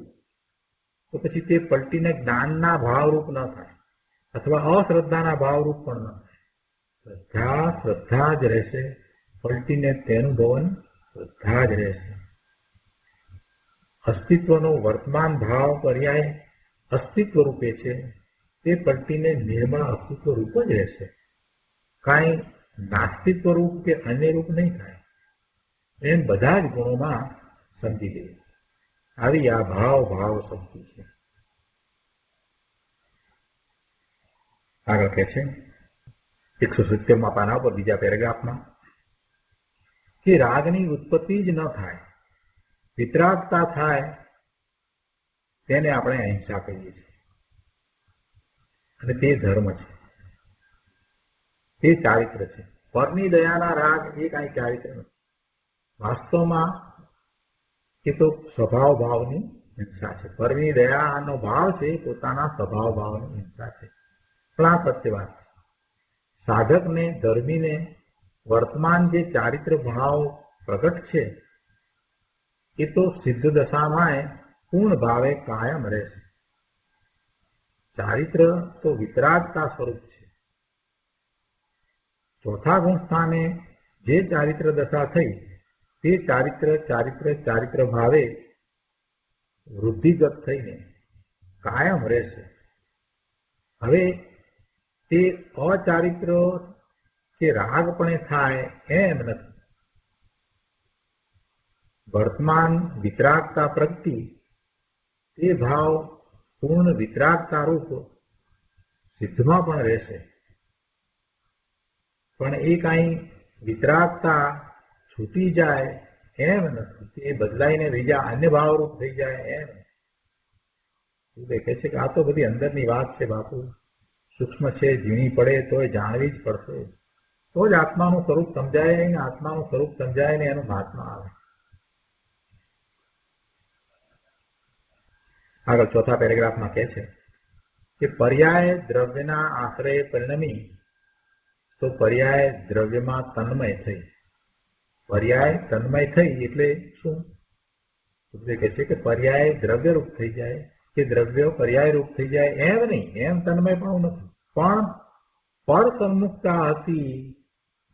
તો પછી તે પલટીને જ્ઞાનના ભાવરૂપ ન થાય અથવા અશ્રદ્ધાના ભાવરૂપ પણ ન થાય. શ્રદ્ધા જ રહેશે, પલટીને તેનું ભવન શ્રદ્ધા જ રહેશે. અસ્તિત્વનો વર્તમાન ભાવ પર્યાય અસ્તિત્વ રૂપે છે, તે પલટીને નિર્મળ અસ્તિત્વ રૂપ જ રહેશે. કાંઈ નાસ્તિત્વ રૂપ કે અન્ય રૂપ નહીં થાય. એમ બધા જ ગુણોમાં સમજી ગઈ. આવી આ ભાવ ભાવ શક્તિ છે. આગળ કહે છે 170માં પાના પર બીજા પેરેગ્રાફમાં કે રાગની ઉત્પત્તિ જ ન થાય, વિતરાગતા થાય, તેને આપણે અહિંસા કહીએ છીએ. અને તે ધર્મ છે, તે ચારિત્ર છે. પરની દયાના રાગ એ કાંઈ ચારિત્ર નથી. વાસ્તવમાં એ તો સ્વભાવ ભાવની હિંસા છે. પરની દયાનો ભાવ છે પોતાના સ્વભાવ ભાવની હિંસા છે. પણ આ સત્ય વાત છે. સાધકને, ધર્મીને વર્તમાન જે ચારિત્ર ભાવ પ્રગટ છે એ તો સિદ્ધ દશામાં પૂર્ણ ભાવે કાયમ રહેશે. ચારિત્ર તો વિતરાગતા સ્વરૂપ છે. ચોથા ગુણ સ્થાને જે ચારિત્ર દશા થઈ તે ચારિત્ર ભાવે વૃદ્ધિગત થઈને કાયમ રહેશે. હવે તે અચારિત્ર કે રાગપણે થાય એમ નથી. વર્તમાન વિતરાગતા પ્રગતિ તે ભાવ પૂર્ણ વિતરાગતા રૂપ સિદ્ધમાં પણ રહેશે. પણ એ કાંઈ વિતરાગતા છૂટી જાય એમ નથી. તે બદલાઈને બીજા અન્ય ભાવરૂપ થઈ જાય એમ દેખે છે કે આ તો બધી અંદરની વાત છે બાપુ, સૂક્ષ્મ છે, ઝીણી પડે તો એ જાણવી જ પડશે. તો જ આત્માનું સ્વરૂપ સમજાય ને આત્માનું સ્વરૂપ સમજાય ને એનું મહાત્મા આવે. આગળ ચોથા પેરેગ્રાફમાં કહે છે કે પર્યાય દ્રવ્યના આશ્રય પરિણમી તો પર્યાય દ્રવ્યમાં તન્મય થઈ. પર્યાય તન્મય થઈ એટલે શું? કહે છે કે પર્યાય દ્રવ્ય રૂપ થઈ જાય કે દ્રવ્ય પર્યાય રૂપ થઈ જાય એમ નહીં, એમ તન્મય પણ નથી. પણ પર સન્મુખતા હતી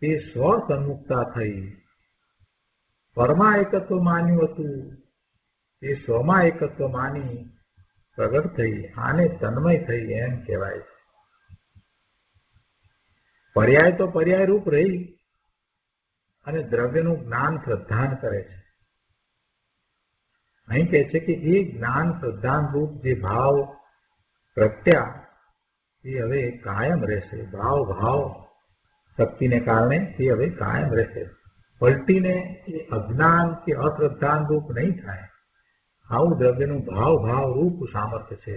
તે સ્વ સન્મુખતા થઈ. પરમાં એકત્વ માન્યું હતું તે સ્વમાં એકત્વ માની પ્રગટ થઈ. આને તન્મય થઈ એમ કહેવાય છે. પર્યાય તો પર્યાય રૂપ રહી અને દ્રવ્યનું જ્ઞાન શ્રદ્ધાન કરે છે. અહીં કહે છે કે એ જ્ઞાન શ્રદ્ધાન રૂપ જે ભાવ પ્રગટ્યા એ હવે કાયમ રહેશે. ભાવ શક્તિને કારણે એ હવે કાયમ રહેશે. પલટીને એ અજ્ઞાન કે અશ્રદ્ધાન રૂપ નહીં થાય. આવું દ્રવ્યનું ભાવ રૂપ સામર્થ્ય છે.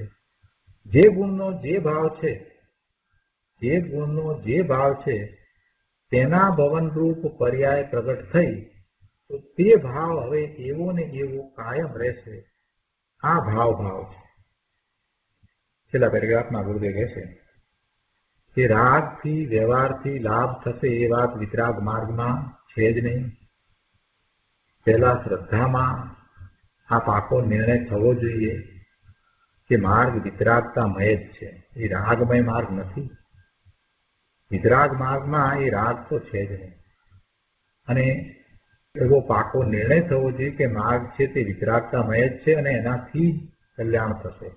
જે ગુણનો જે ભાવ છે, જે ગુણનો જે ભાવ છે તેના ભવન રૂપ પર્યાય પ્રગટ થઈ તો તે ભાવ હવે એવો ને એવો કાયમ રહેશે. આ ભાવ છે. છેલ્લા પેરેગ્રાફમાં ગુરુદેવ કહે છે કે રાગથી વ્યવહારથી લાભ થશે એ વાત વિતરાગ માર્ગમાં છે જ નહીં. પહેલા શ્રદ્ધામાં આ પાકો નિર્ણય થવો જોઈએ કે માર્ગ વિતરાગતામય જ છે, એ રાગમય માર્ગ નથી. વિતરાગ માર્ગમાં એ રાગ તો છે જ નહીં. અને એવો પાકો નિર્ણય થવો જોઈએ કે માર્ગ છે તે વિતરાગતામય જ છે અને એનાથી કલ્યાણ થશે.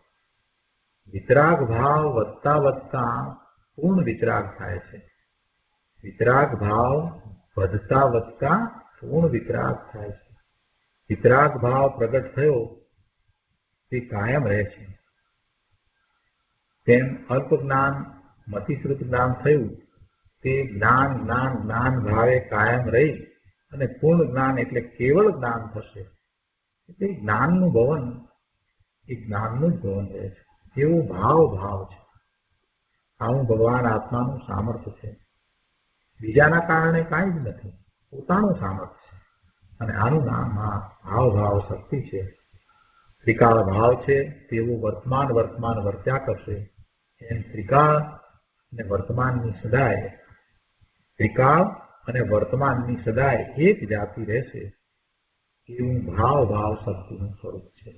વિતરાગ ભાવ વધતા પૂર્ણ વિતરાગ થાય છે. વિતરાગ ભાવ વધતા પૂર્ણ વિતરાગ થાય છે. વિતરાગ ભાવ પ્રગટ થયો તે કાયમ રહે છે. તેમ અલ્પ જ્ઞાન મતિશ્રુત જ્ઞાન થયું તે જ્ઞાન ભાવે કાયમ રહી અને પૂર્ણ જ્ઞાન એટલે કેવળ જ્ઞાન થશે. એટલે જ્ઞાનનું ભવન એ જ્ઞાનનું જ ભવન રહે છે. એવો ભાવ છે. આવું ભગવાન આત્માનું સામર્થ્ય છે. બીજાના કારણે કાંઈ જ નથી, પોતાનું સામર્થ્ય છે. અને આનું નામ આ ભાવ શક્તિ છે. ત્રિકાળ ભાવ છે તેવું વર્તમાન વર્ત્યા કરશે. એમ ત્રિકાળ અને વર્તમાનની સદાય એક જાતિ રહેશે. એવું ભાવ શક્તિનું સ્વરૂપ છે.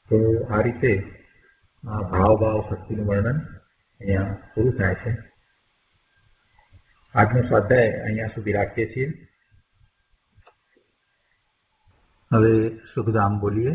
તો આ રીતે આ ભાવ શક્તિનું વર્ણન અહીંયા પૂરું થાય છે. આજનો સ્વાધ્યાય અહીંયા સુધી રાખીએ છીએ. હવે સુખધામ બોલીએ.